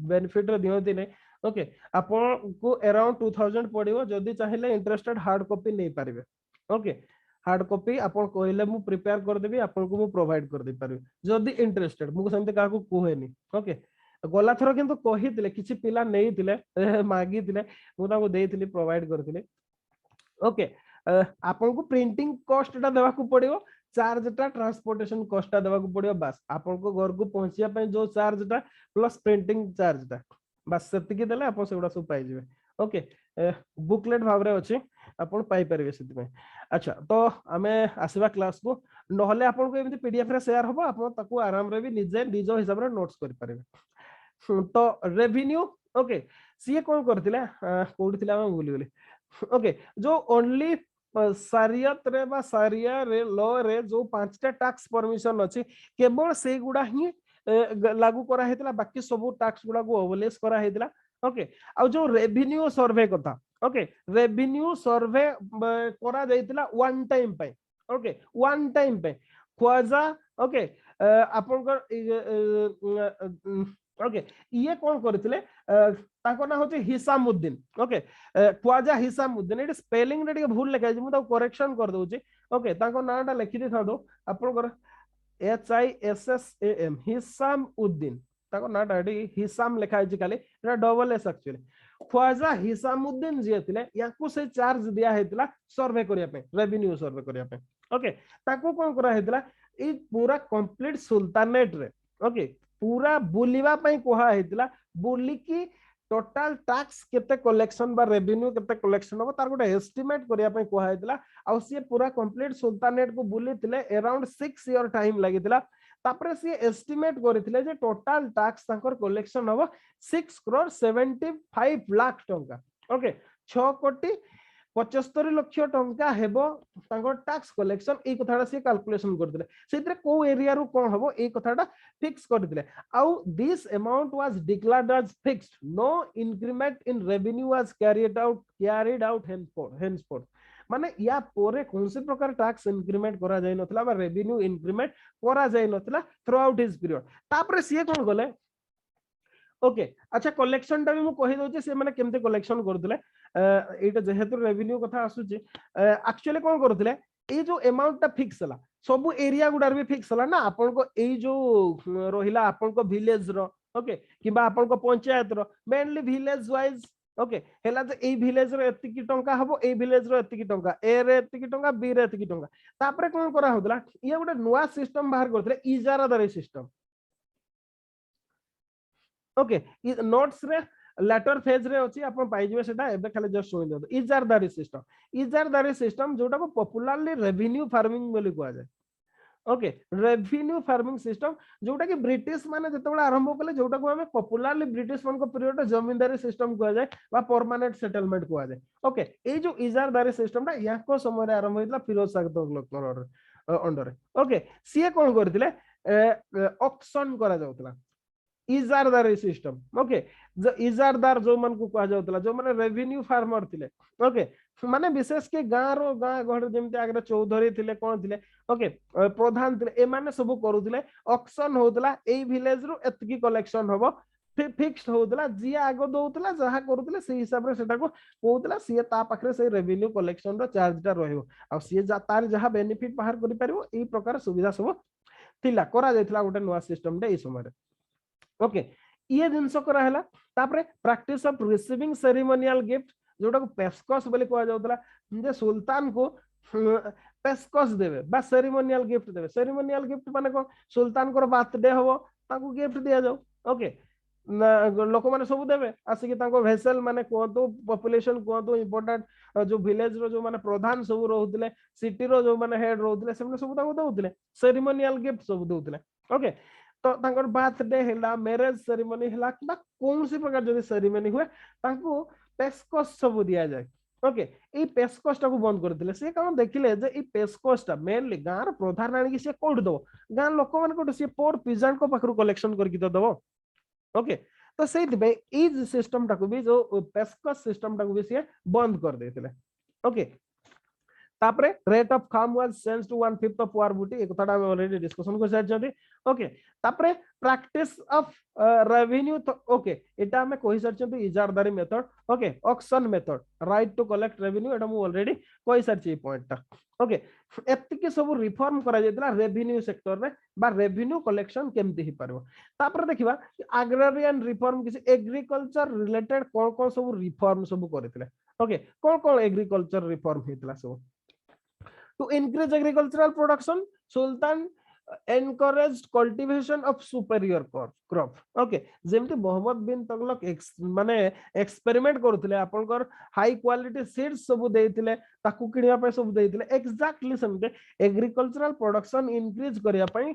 बेनिफिट रे दियंती नै ओके आपन को अराउंड 2000 पड़ियो जदी चाहिले इंटरेस्टेड हार्ड कॉपी नै पारिबे ओके हार्ड कॉपी आपन कहले मु प्रिपेयर कर देबी आपन को मु प्रोवाइड कर दे पारबी जदी इंटरेस्टेड मु सेमते का को कोहेनी ओके गला थरो किंतु कहितले किछि पिला नेइतिले मागितिले मु ताको देइतिली प्रोवाइड करतिले ओके आपन को प्रिंटिंग कॉस्ट टा देबा को पड़ियो चार्ज टा ट्रांसपोर्टेशन कॉस्ट टा देबा को पड़ियो बस आपन को घर को पहुंचिया पय जो चार्ज टा प्लस प्रिंटिंग चार्ज टा बस सेतिकी देले आपन सेगुडा सब पाइ जिवे ओके बुकलेट भाबरे अछि आपन पाइ परिबे सेति में अच्छा तो आमे आसीबा क्लास को नहले आपन को एमती पीडीएफ रे शेयर होबो आपन ताको आराम रे भी निजे निजो हिसाब रे नोट्स करि परिबे तो रेवेन्यू ओके सीए कोन करथिले कोड थिला हम भूली गेली ओके जो ओनली सारियत रे बा सारिया रे लॉ रे जो पांचटा टैक्स परमिशन अछि केवल से गुडा ही लागू करा हेतला बाकी सब टैक्स गुडा को ओवरलेस करा हेतला ओके आ जो रेवेन्यू सर्वे कथा ओके रेवेन्यू सर्वे करा जाइतला वन टाइम पे ओके वन टाइम पे ख्वाजा ओके आपन ओके ये कौन करथिले ताको ना होचे हिसामुद्दीन ओके ख्वाजा हिसामुद्दीन एटी स्पेलिंग रे भूल लिखा छै मु ताको करेक्शन कर दोची ओके ताको नाटा लिखि दे थादो आपन कर HISSAM हिसामुद्दीन ताको नाटा एटी हिसाम लिखा छै खाली एटा double S actually Khwaja Hisamuddin जे थिले याकू से चार्ज दिया हेतला सर्वे करिया पे रेवेन्यू सर्वे करिया पे ओके ताको कोन करा हेतला ई पूरा कंप्लीट सुल्तानेट रे ओके पूरा बुलिवा पई कोहा हेतला बुली की टोटल टैक्स केते कलेक्शन बा रेवेन्यू केते कलेक्शन हो तार गोटे एस्टिमेट करिया पई कोहा हेतला आ सी पूरा कंप्लीट सुल्तानेट को बुलीतिले अराउंड 6 ईयर टाइम लागितला तापरे सी एस्टिमेट करथिले जे टोटल टैक्स ताकर कलेक्शन हो 6 करोड़ 75 लाख टंका ओके 6 कोटी 75 लाख टंका हेबो तांको टैक्स कलेक्शन ए कथाडा से कैलकुलेशन करथिले सेतरे को एरिया रु कोन हबो ए कथाडा फिक्स करथिले आउ this amount was declared as fixed no increment in revenue was carried out henceforth माने या पोरे कौन से प्रकार टैक्स इंक्रीमेंट करा जाय नथला बा रेवेन्यू इंक्रीमेंट करा जाय नथला थ्रू आउट हिज पीरियड तापरे से कोन गले ओके अच्छा कलेक्शन टा भी मु कहि दोचे से माने केमते कलेक्शन करथिले एटा जेहेतु रेवेन्यू कथा आसुची एक्चुअली कोन करथिले ए जो अमाउंट टा फिक्स हला सब एरिया गुडार भी फिक्स हला ना आपन को ए जो रहिला आपन को विलेज रो ओके किबा आपन को पंचायत रो मेनली विलेज वाइज ओके हेला जे ए विलेज रो एति की टंका हबो ए विलेज रो एति की टंका ए रे एति की टंका बी रे एति की टंका तापरे कोन करा होतला ये गोटे नुवा सिस्टम बाहर करथिले इजारादारी सिस्टम ओके नोट्स रे लेटर फेज रे अछि अपन पाइ जिवे सेटा एबे खाली जस्ट सुनि दो इजारदारी सिस्टम जोटा को पॉपुलरली रेवेन्यू फार्मिंग बोली कुआ जाय ओके रेवेन्यू फार्मिंग सिस्टम जोटा कि ब्रिटिश माने जतबेला आरंभ कले जोटा को हमें पॉपुलरली ब्रिटिश मन को पीरियड जमींदारी सिस्टम कुआ जाय बा परमानेंट सेटलमेंट कुआ जाय ओके ए जो इजारदारी सिस्टम ता या को समय रे आरंभ होइतला फिरोज शाह तुगलक अंडर ओके सीए कोन करथिले ऑक्शन करा जाउतला इजारदारी सिस्टम ओके जो इजारदार जो मन को कहा जाउतला जो माने रेवेन्यू फार्मर थिले ओके माने विशेष के गाँ घर जेमते आगरे चौधरी थिले कोन थिले ओके प्रधान थिले ए माने सब करूथिले ऑक्शन होतला ए विलेज रो एतकी कलेक्शन होबो फिक्स्ड होतला जी आगो दोतला जहा करूथिले से हिसाब रे सेटा को कोतला सी ता पाखरे से रेवेन्यू कलेक्शन रो चार्ज टा रहइबो आ सी तार जहा बेनिफिट बाहर करि परिबो ए प्रकार सुविधा सब थिला करा जायतला गोटे नुवा सिस्टम डे ए समय रे ओके ये जिनस करा हला तापरे practice of receiving ceremonial gift जोटा को पेस्कस बोली कहा जाउतला जे सुल्तान को पेस्कस देबे बा सेरेमोनियल गिफ्ट देबे सेरेमोनियल गिफ्ट माने को सुल्तान को बर्थडे होबो ताको गिफ्ट दिया जाऊ ओके लोक माने सब देबे आसी कि ताको वेसल माने कोतो पॉपुलेशन कोतो इंपोर्टेंट जो विलेज रो जो माने प्रधान सब रहउतले सिटी रो जो माने हेड रहउतले से सब ताको दउतले सेरेमोनियल गिफ्ट सब दउतले ओके तो तांकर बर्थडे हैला मैरिज सेरेमनी हैला बा कौन सी प्रकार जदी सेरेमनी हुए तांको पेस्कस सब दिया जाय ओके ए पेस्कोस टाको बंद करथिले से कारण देखिले जे ए पेस्कोस टा मेनली गार प्रधान आनी कि से कोड दो गार लोक मान को से पोर पिजेंट को पाखरु कलेक्शन करके दबो ओके तो से ई सिस्टम टाको भी जो पेस्कोस सिस्टम टाको भी से बंद कर देथिले ओके तापरे रेट ऑफ खाम वाज सेंस टू 1/5 ऑफ वार बूटी एक कथाटा हम ऑलरेडी डिस्कशन कर सारछथि ओके तापरे प्रैक्टिस ऑफ रेवेन्यू तो ओके एटा हम कहि सारछथि इजारदारी method okay auction method right to collect revenue एटा हम ऑलरेडी कहि सारछि पॉइंट टा ओके एतिके सब रिफॉर्म करा जेतला रेवेन्यू सेक्टर रे बा रेवेन्यू कलेक्शन केमति ही परबो तापरे देखिबा एग्रीरियन रिफॉर्म किसी एग्रीकल्चर रिलेटेड कोन कोन सब रिफॉर्म सब करथिले ओके कोन कोन एग्रीकल्चर रिफॉर्म हेतला सब to increase agricultural production sultan encouraged cultivation of superior crop okay जेमति Mohammad bin Tughlaq माने एक्सपेरिमेंट करथिले आपनकर हाई क्वालिटी सीड्स सब देथिले ताकू किनिया पे सब देथिले एक्जेक्टली समते एग्रीकल्चरल प्रोडक्शन इंक्रीज करिया पई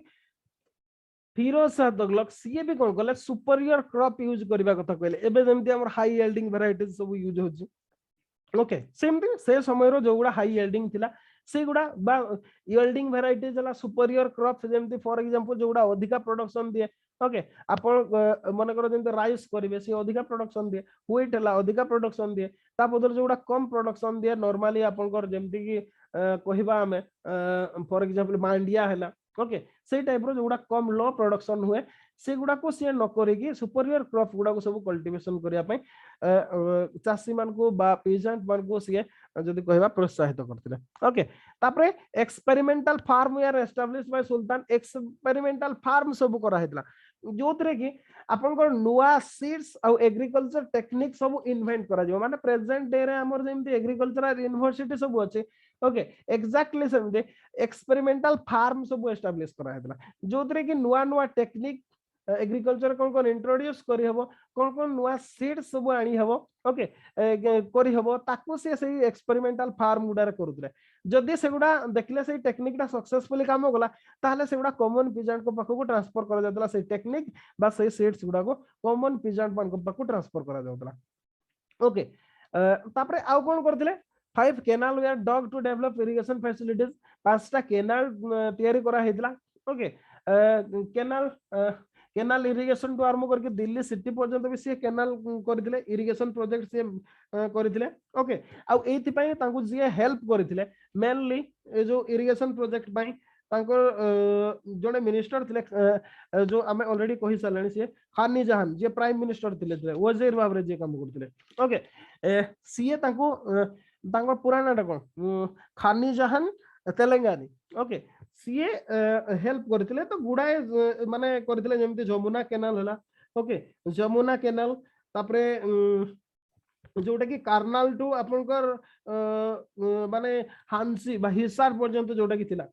फिरोज शाह तुगलक सीए भी कोन कले सुपीरियर क्रॉप यूज करबा कथा कहले एबे जेमति हमर हाई यील्डिंग वैराइटीज सब यूज होची ओके सेमति से समय रो जोगुडा हाई यील्डिंग थिला से गुडा बा यील्डिंग वैराइटीज हला superior crop जेमति for example Joguda अधिका प्रोडक्शन दिए ओके आपण मन करो जेमति राइस करिवे से अधिका प्रोडक्शन दिए व्हीट हला अधिका प्रोडक्शन दिए ता बदल जोगुडा कम प्रोडक्शन दिए नॉर्मली आपण कर जेमति की कहिबा हमें फॉर एग्जांपल मांडिया हला ओके से टाइप रो जोगुडा कम लो प्रोडक्शन हुए से गुडा को से न करिकी सुपीरियर क्रॉप गुडा को सब कल्टीवेशन करिया पई चासी मान को बा पेजेंट मान को से जदी कहबा प्रोत्साहित करथिले ओके तापरे experimental farm were establish by sultan experimental farm सब करा हेतला जोतरे की आपन को नुवा सीड्स और एग्रीकल्चर टेक्निक सब इन्वेंट करा जो माने प्रेजेंट डे रे हमर जेमति एग्रीकल्चरल यूनिवर्सिटी सब अछि ओके एक्जेक्टली सेमते एक्सपेरिमेंटल फार्म सब एस्टैब्लिश करा हेतला जोतरे की नुवा नुवा टेक्निक एग्रीकल्चर कोन कोन इंट्रोड्यूस करी हबो कोन कोन नुवा सीड्स सब आनी हबो ओके करी हबो ताकू से सही एक्सपेरिमेंटल फार्म गुडा करूतले जदी सेगुडा देखले सही टेक्निक टा सक्सेसफुली काम होगला ताहले सेगुडा कॉमन पिजेंट को पाखो को ट्रांसफर करा जातला सही टेक्निक बा सही सीड्स गुडा को कॉमन पिजेंट मान को पाखो ट्रांसफर करा जातला ओके तापरे आउ कोन करथिले 5 canal were dug to develop irrigation facilities पांचटा कैनाल तयारी करा हेतला okay canal canal irrigation to आरंभ करके दिल्ली सिटी पर्यंत भी से कैनाल करथिले इरिगेशन प्रोजेक्ट से करथिले ओके आ एथि पई तांकु जे हेल्प करथिले मेनली ए जो इरिगेशन प्रोजेक्ट पई तांकर जोने मिनिस्टर थिले जो हमें ऑलरेडी कहि सलेनी से खानी जहान जे प्राइम मिनिस्टर थिले वजीर भाबरे जे काम करथिले ओके सीए तांकु तांकर पुराना टा कोन खानी जहान तेलंगानी ओके सीए हेल्प करथिले तो गुडाए माने करथिले जेमति जमुना कैनाल हला ओके जमुना कैनाल तापरे जोटा कि कार्नाल टू आपनकर माने हांसी बा हिसार पर्यंत जोटा कि थिला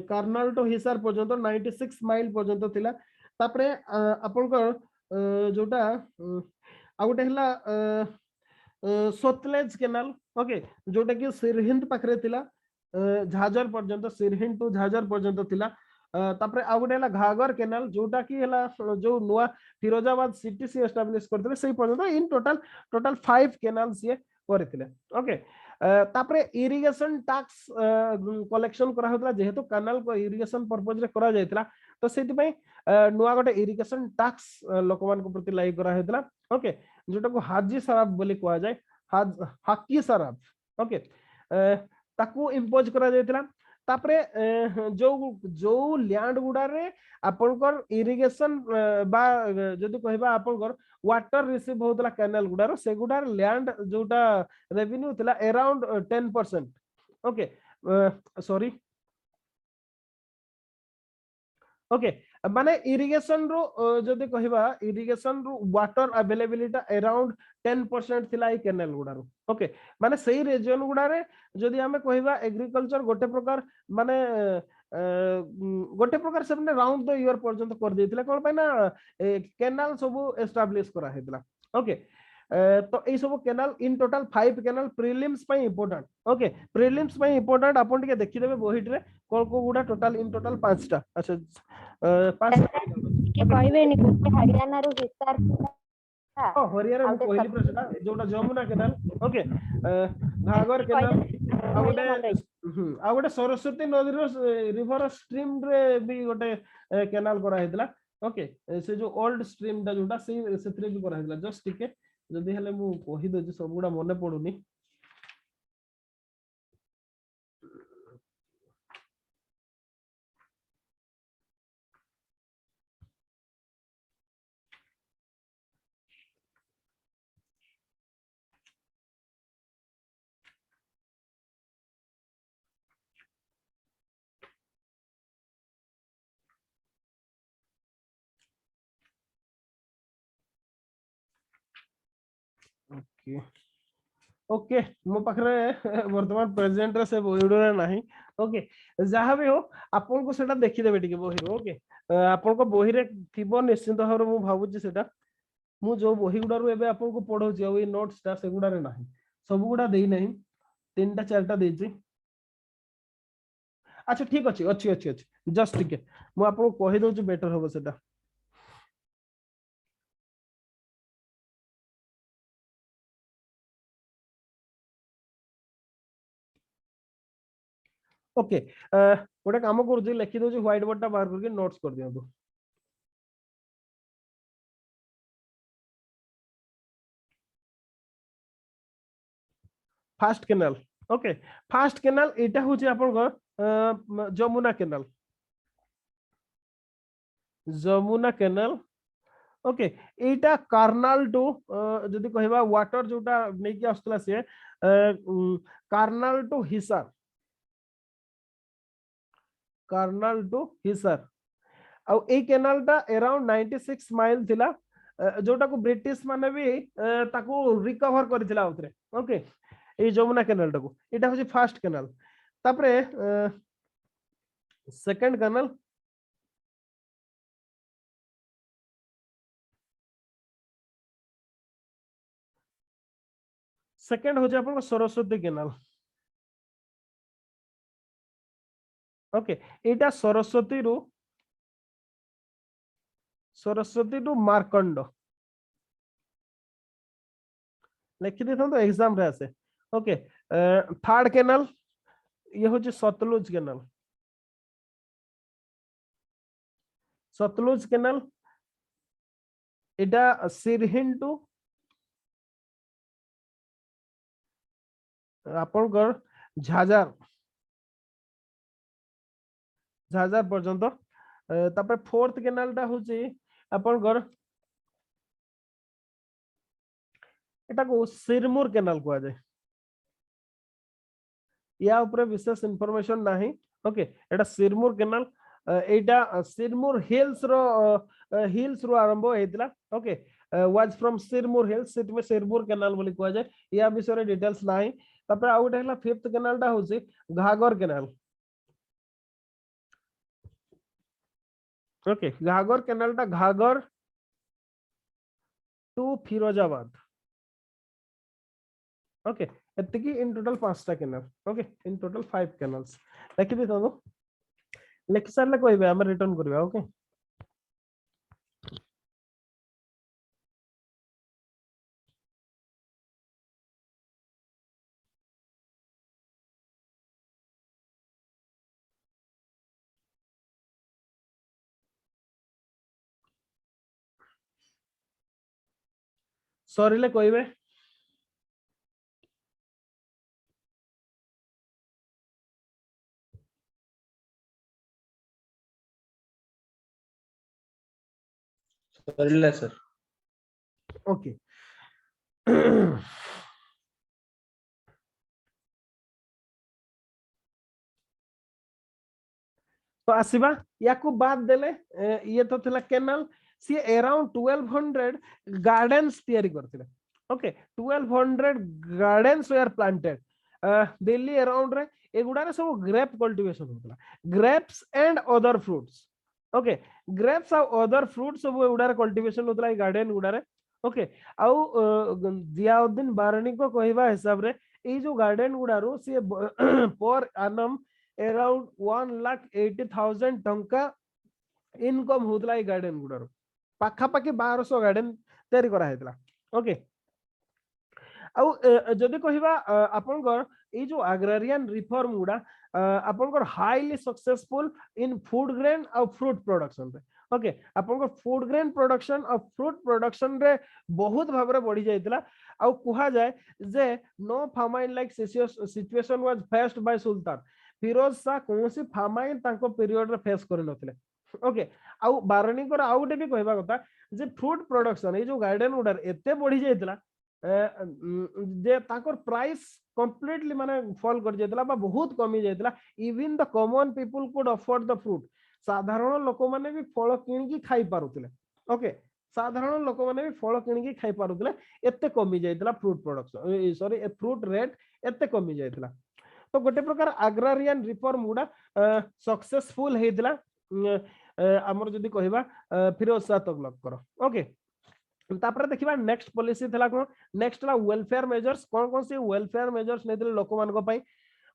कार्नाल टू हिसार पर्यंत 96 माइल पर्यंत थिला तापरे आपनकर जोटा आ गोटे हला सतलेज कैनाल ओके जोटा कि सिरहिंद पाखरे थिला झाजर पर्यंत सिरहिंद टू झाजर पर्यंत थिला तापरे आ गोटे हला घागर कैनाल जोटा कि हला जो नुआ फिरोजाबाद सिटी से एस्टैब्लिश करथिले सेही पर्यंत इन टोटल 5 कैनाल से करथिले ओके तापरे इरिगेशन टैक्स कलेक्शन करा होतला जेहेतु कैनाल को इरिगेशन पर्पस रे करा जायतला तो सेति पई नुआ गोटे इरिगेशन टैक्स लोकमान को प्रति लागू करा होतला ओके जोटा को हाजी सराफ बोली कहा जाय हाकी सराफ ओके ताकू इंपोज करा जायतला तापरे जो लैंड गुडा रे आपनकर इरिगेशन बा जदि कहबा आपनकर वाटर रिसीव होतला कैनाल गुडा रो से गुडा लैंड जोटा रेवेन्यू थिला अराउंड 10% ओके सॉरी ओके माने इरिगेशन रो जदि कहबा इरिगेशन रो वाटर अवेलेबिलिटी अराउंड 10% थिला ई कैनाल गुडा रो ओके माने सही रीजन गुडा रे जदि हमें कहबा एग्रीकल्चर गोटे प्रकार माने गोटे प्रकार से माने राउंड द ईयर पर्यंत कर देथिला कोन पय ना कैनाल सब एस्टैब्लिश करा हेतला ओके तो ए सब canal in total 5 canal prelims पय इंपोर्टेंट ओके प्रीलिम्स पय इंपोर्टेंट आपण के देखि देबे बोहिट रे कोन को गुडा टोटल इन टोटल 5टा अच्छा 5 के कहबे नि हरियाणा रो हिसार हां हरियाणा मु कहली पर सेटा जोटा Jamuna canal okay Ghaggar canal आ गोटे सरस्वती नदी रो रिवर स्ट्रीम रे भी गोटे केनाल करा हेतला ओके से जो ओल्ड स्ट्रीम दा जोटा से थ्रे भी करा हेतला जस्ट टिके जदी हले मु कहि दो जे सब गुडा मने पडुनी ओके ओके मो पाखरे वर्तमान प्रेजेंट रे से बोहिडो रे नाही ओके जहां भी हो आपन को सेटा देखि देबे टिके बोहि ओके आपन को बोहि रे थिबो निश्चित भाବରେ मु भाबुची सेटा मु जो बोहि गुडा रो एबे आपन को पढौची आ ए नोट्स ता से गुडा रे नाही सब गुडा देई नाही तीनटा चारटा देची अच्छा ठीक अछि अछि अछि अछि जस्ट टिके मु आपन को कहि दउची बेटर होबो सेटा ओके गोटे काम करूची लिखि दउची व्हाइट बोर्ड टा बाहर करके नोट्स कर दियंतु first canal okay first canal एटा होची आपन को Jamuna canal okay Etah कार्नाल to जदी कहबा वाटर जोटा नै कि आस्तला से कार्नाल टू हिसार आ ए केनाल टा अराउंड 96 माइल थिला जोटा को ब्रिटिश माने भी ताको रिकवर करथिला उतरे ओके ए जमुना केनाल टाको एटा होची फास्ट केनाल तापरे सेकंड केनाल सेकंड हो जाए अपन Saraswati canal okay Etah Saraswati to Markand लिखि दे तो एग्जाम रे आसे ओके थर्ड केनाल ये होचे सतलुज केनाल एटा सिरहिन टू अपन कर झाजार पर्यंत तापर फोर्थ केनाल टा होची अपन घर एटा को सिरमुर केनाल को जाए या ऊपर विशेष इंफॉर्मेशन नाही ओके एटा सिरमुर केनाल एटा सिरमुर हिल्स रो आरंभ हेतला okay was from Sirmur hills सिट में सिरमुर केनाल बोली को जाए या विषय रे डिटेल्स नाही तापर आउट हैला फिफ्थ केनाल टा होची Ghaggar canal okay Ghaggar canal टा घाघर टू फिरोजाबाद ओके एतिकी इन टोटल 5टा canal okay in total 5 canals लिखि दे तो लिखि सारले कहबे हम रिटर्न करबा ओके सॉरी ले कहबे सर ओके तो आसीबा याकू बाद देले ये तो थिला केनाल सी अराउंड 1200 गार्डन्स तैयारी करथिले okay 1200 gardens where planted Delhi around रे एगुडा रे सब ग्रेप कल्टीवेशन होतला grapes and other fruits okay grapes और अदर फ्रूट्स सब एगुडा रे कल्टीवेशन होतला ए गार्डन गुडा रे ओके आउ जियाउद्दीन बारनी को कहबा हिसाब रे ए जो गार्डन गुडा रो सी पर एनम अराउंड 1,80,000 टंका इनकम होतला ए गार्डन गुडारो पाखापाखि 1200 गार्डन तैयारी करा हेतला ओके आउ जदि कहिबा आपनकर ए जो एग्रारियन रिफॉर्म गुडा आपनकर highly successful in food grain और फ्रूट प्रोडक्शन रे ओके आपनकर फूड ग्रेन प्रोडक्शन और फ्रूट प्रोडक्शन रे बहुत भाबरे बढ़ी जायतिला आउ कुहा जाय जे no famine like situation was faced by सुल्तान फिरोज शाह कोनसी फार्माइन तांको पीरियड रे फेस कर नथिले ओके आउ बारणी कर आउ गोटे भी कहबा कथा जे फ्रूट प्रोडक्शन ए जो गार्डन गुडा एते बढ़ी जायतिला जे ताकर प्राइस कंप्लीटली माने फॉल कर जायतिला बा बहुत कमी जायतिला even the common people could afford the fruit साधारण लोक माने भी फल किन खाई पारुतिले ओके साधारण लोक माने भी फल किन खाई पारुतिले एते कमी जायतिला fruit production sorry fruit rate एते कमी जायतिला तो गोटे प्रकार एग्रारियन रिफॉर्म गुडा सक्सेसफुल हेतिला हमर जदी कहिबा फिरोज शाह तुगलक करो ओके तापर देखिबा नेक्स्ट पॉलिसी थला कोन नेक्स्ट ला वेलफेयर मेजर्स कोन कोन से वेलफेयर मेजर्स नेतिले लोक मान को पई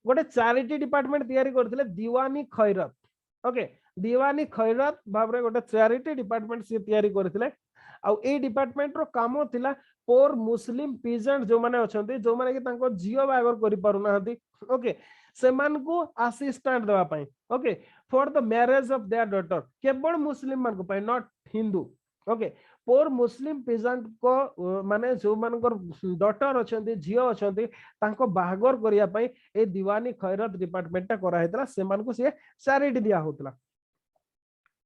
गोटे चैरिटी डिपार्टमेंट तयारी करथिले दीवानी खैरत ओके दीवानी खैरत भाबरे गोटे चैरिटी डिपार्टमेंट से तयारी करथिले आ ए डिपार्टमेंट रो काम थिला पोर मुस्लिम पीजेंट जो माने अछंती जो माने कि तांको जियो बागर करि पारु नाहंती ओके सेमान को असिस्टेंट देवा पई okay for the marriage of their daughter केवल मुस्लिम मान को पई not Hindu okay poor Muslim peasant को माने जो मानकर डॉटर अछंती जियो अछंती तांको बाहागर करिया पई ए दीवानी खैरत डिपार्टमेंट ता करा हेतला सेमान को से चैरिटी दिया होतला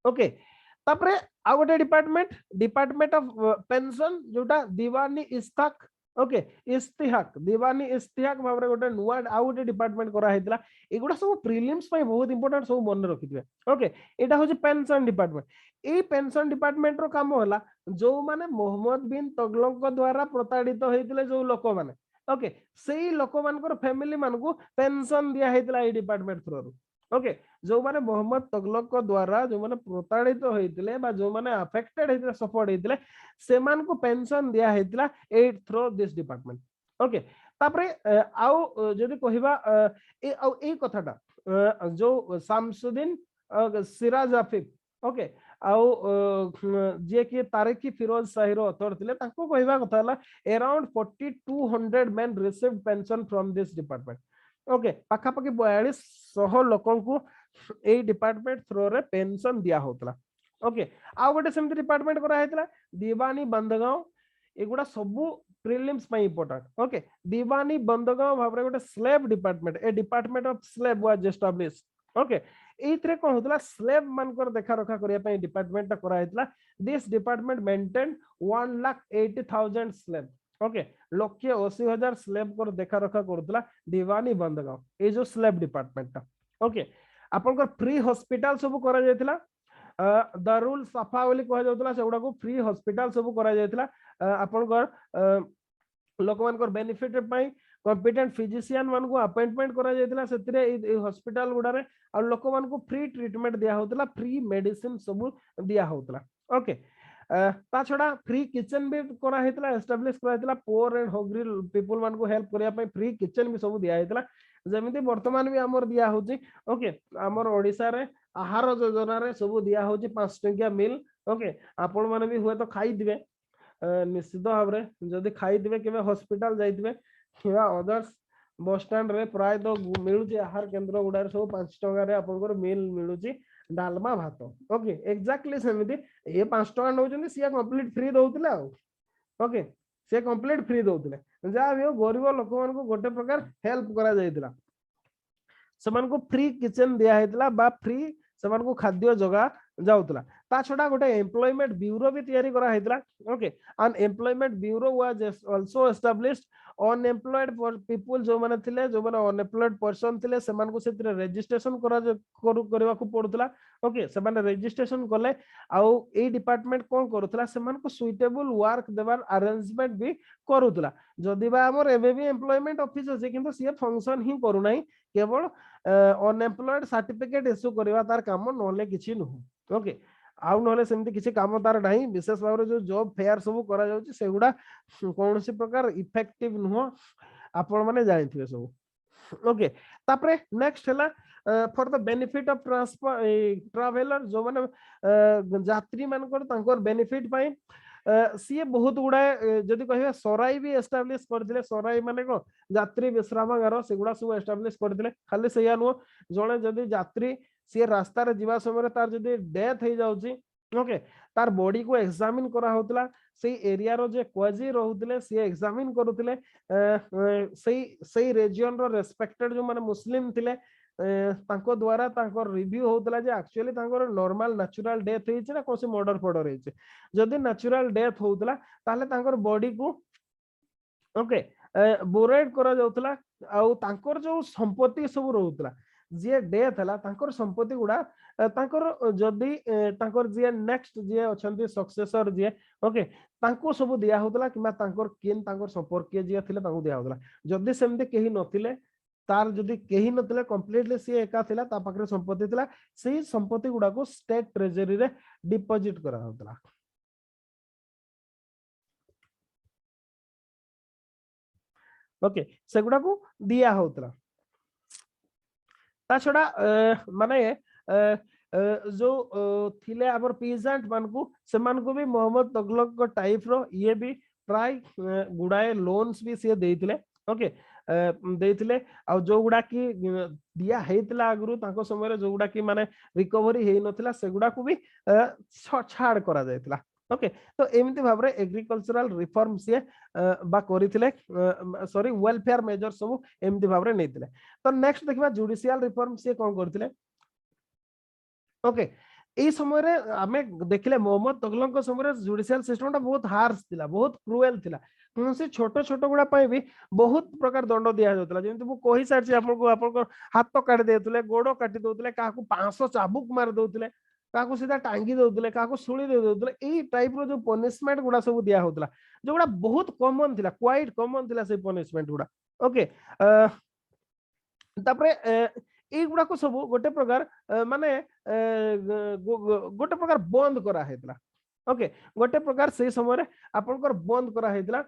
ओके तापरे आ गोटे डिपार्टमेंट ऑफ पेंशन जोटा दीवानी इस्ताक ओके इस्तिहाक दीवानी इस्तिहाक भाबरे गोटे नुवा आ गोटे डिपार्टमेंट करा हेतला एगुडा सब प्रीलिम्स पई बहुत इंपोर्टेंट सब मन रखिथिबे ओके एटा होची pension department A pension department रो काम होला जो माने मोहम्मद बिन तुगलक द्वारा प्रताड़ित होइतिले जो लोक माने ओके सेही लोक मानकर फैमिली मानकू पेंशन दिया हेतला ए डिपार्टमेंट थ्रू ओके जो माने मोहम्मद तुगलक द्वारा जो माने प्रताड़ित होइतिले बा जो माने अफेक्टेड हेतिले सपोर्ट हेतिले सेमान को पेंशन दिया हेतिला A through this department okay तापरे आउ जदि कहिबा ए कथाटा जो शामसुद्दीन सिराज आफिफ ओके आउ जे कि तारिकी फिरोज शाही रो अथर थिले ताको कहिबा कथा हला around 4200 men received pension from this department okay पाखा पाखी 4200 लोकन को ए डिपार्टमेंट थ्रू रे पेंशन दिया होतला ओके आ गोटे सेमति डिपार्टमेंट करा हेतला दीवानी बंदगांव एगुडा सब प्रीलिम्स पई इंपोर्टेंट ओके दीवानी बंदगांव भाबरे गोटे slave department a department of slave was established okay एथरे कोन होतला स्लेव मानकर देखा रखा करिया पई डिपार्टमेंट करा हेतला this department maintain 1,80,000 slave okay 1,80,000 slave कर देखा रखा करतला दीवानी बंदगांव ए जो स्लेव डिपार्टमेंट ओके आपनकर फ्री हॉस्पिटल सब करा जायतिला दारुल सफा वाली कहा जाउतला सेगुडा को फ्री हॉस्पिटल सब करा जायतिला आपनकर लोक मानकर बेनिफिट पई कॉम्पिटेंट फिजिशियन मान को अपॉइंटमेंट करा जायतिला सेतिरे ए हॉस्पिटल गुडा रे आ लोक मान को फ्री ट्रीटमेंट दिया होतला फ्री मेडिसिन सब दिया होतला ओके ता छडा फ्री किचन भी करा हेतला एस्टैब्लिश करा हेतला पोर एंड हंग्री पीपल मान को हेल्प करिया पई फ्री किचन भी सब दिया हेतला जेमिति वर्तमान भी हमर दिया होची ओके हमर ओडिसा रे आहार योजना रे सब दिया होची 5 टंकिया मिल ओके आपण माने भी हुए तो खाई दिबे निश्चित भाव रे जदी खाई दिबे केबे हॉस्पिटल जाइदिबे किबा अदर्स बस स्टैंड रे प्राय तो मिलुची आहार केंद्र गुडा रे सब 5 टंका रे आपनकर मिल मिलुची डालमा भात ओके एक्जेक्टली सेमिति ए 5 टंका नउचंदी सिया कंप्लीट फ्री दउतले ओके से कंप्लीट फ्री दउतले जा भी गरीब लोक मान को गोटे प्रकार हेल्प करा जायतिला समान को फ्री किचन दिया हेतला बा फ्री समान को खाद्य जगा जाउतला ता छडा गोटे एम्प्लॉयमेंट ब्यूरो भी तयारी करा हेतला okay unemployment bureau was also established unemployed people जो माने थिले जो माने अनएम्प्लॉयड पर्सन थिले समान को सेतिर रजिस्ट्रेशन करवा को पड़तला ओके समान रजिस्ट्रेशन करले आउ ए डिपार्टमेंट कोन करतला समान को सुइटेबल वर्क देवार अरेंजमेंट भी करूतला जदी बा हमर एबे भी एम्प्लॉयमेंट ऑफिस अछि किंतु से फंक्शन ही करू नाही केवल अनएम्प्लॉयड सर्टिफिकेट इशू करवा तार काम नले किछि नु ओके आउ नले सेमति किछि काम तार नाही विशेष भाव जो जॉब फेयर सब करा जाउची सेगुडा कोनसी प्रकार इफेक्टिव नुह आपण माने जानिथिबे सब ओके तापरे नेक्स्ट हला for the benefit of traveller जो माने यात्री मानकर तांकर बेनिफिट पाई सी बहुत गुड़ाए जदि कह सराई भी एस्टाब्लिश करथिले सराई माने को यात्री विश्रामागार सेगुड़ा सब एस्टाब्लिश करथिले खाली सेया नुह जणे जदि यात्री सी रास्ता रे जीवा समय तार जदि डेथ हो जाउची ओके तार बॉडी को एग्जामिन करा होतला से एरिया रो जे क्वाजी रहउतले सी एग्जामिन करूतले सही रीजन रो रेस्पेक्टेड जो माने मुस्लिम थिले तांको द्वारा तांको रिव्यू होतला जे एक्चुअली तांको नॉर्मल नेचुरल डेथ हेछि ना कोसी मर्डर फर्डर हेछि जदि नेचुरल डेथ होतला ताले तांको बॉडी को ओके बोरेड करा जाउतला आउ तांको जो संपत्ति सब रहउतला जे डेथ हला तांको संपत्ति गुडा तांको जदि तांको जे नेक्स्ट जे अछंती सक्सेसर जे ओके तांको सब दिया होतला किमा तांको किन तांको संपर्क जे थिले तांको दिया होतला जदि सेमते केही नथिले तार जदि केही नथिले कंप्लीटली सी एका थिला ता पाखरे संपत्ति थिला सेही संपत्ति गुडा को स्टेट ट्रेजरी रे डिपॉजिट करा होतला ओके सेगुडा को दिया होतला ता छडा माने जो थिले आबर पीजेंट मानकू से मानकू भी मोहम्मद तुगलक को टाइप रो ये भी प्राय गुडाए लोन्स भी से देथिले ओके देथिले आ जो गुडा की दिया हेतला आगरु ताको समय रे जो गुडा की माने रिकवरी हेइ नथिला से गुडा को भी छाड़ करा जायतला ओके तो एमिति भाबरे एग्रीकल्चरल रिफॉर्म से बा करिथिले सॉरी वेलफेयर मेजर सब एमिति भाबरे नेथिले तो नेक्स्ट देखिबा जुडिशियल रिफॉर्म से कोन करथिले ओके এই সময়ে আমি দেখিলে মোহাম্মদ তুগলক সময়ে জুডিশিয়াল সিস্টেমটা বহুত হার্শ थिला बहुत क्रूएल थिला से छोट छोट गुडा पाई भी बहुत प्रकार दंड दिया जाउतला जेंति मु कहि सारछि आपनको हाथ काटि देउतले गोडो काटि देउतले काकू 500 चाबुक मार देउतले काकू सीधा टांगी देउतले काकू सुली देउतले एई टाइप रो जो पनिशमेंट गुडा सब दिया होतला जो गुडा बहुत कॉमन थिला क्वाइट कॉमन थिला से पनिशमेंट गुडा ओके तापरे एगुड़ा को सब गोटे प्रकार माने गोटे प्रकार बंद करा हेतला ओके गोटे प्रकार से समय आपनकर बंद करा हेतला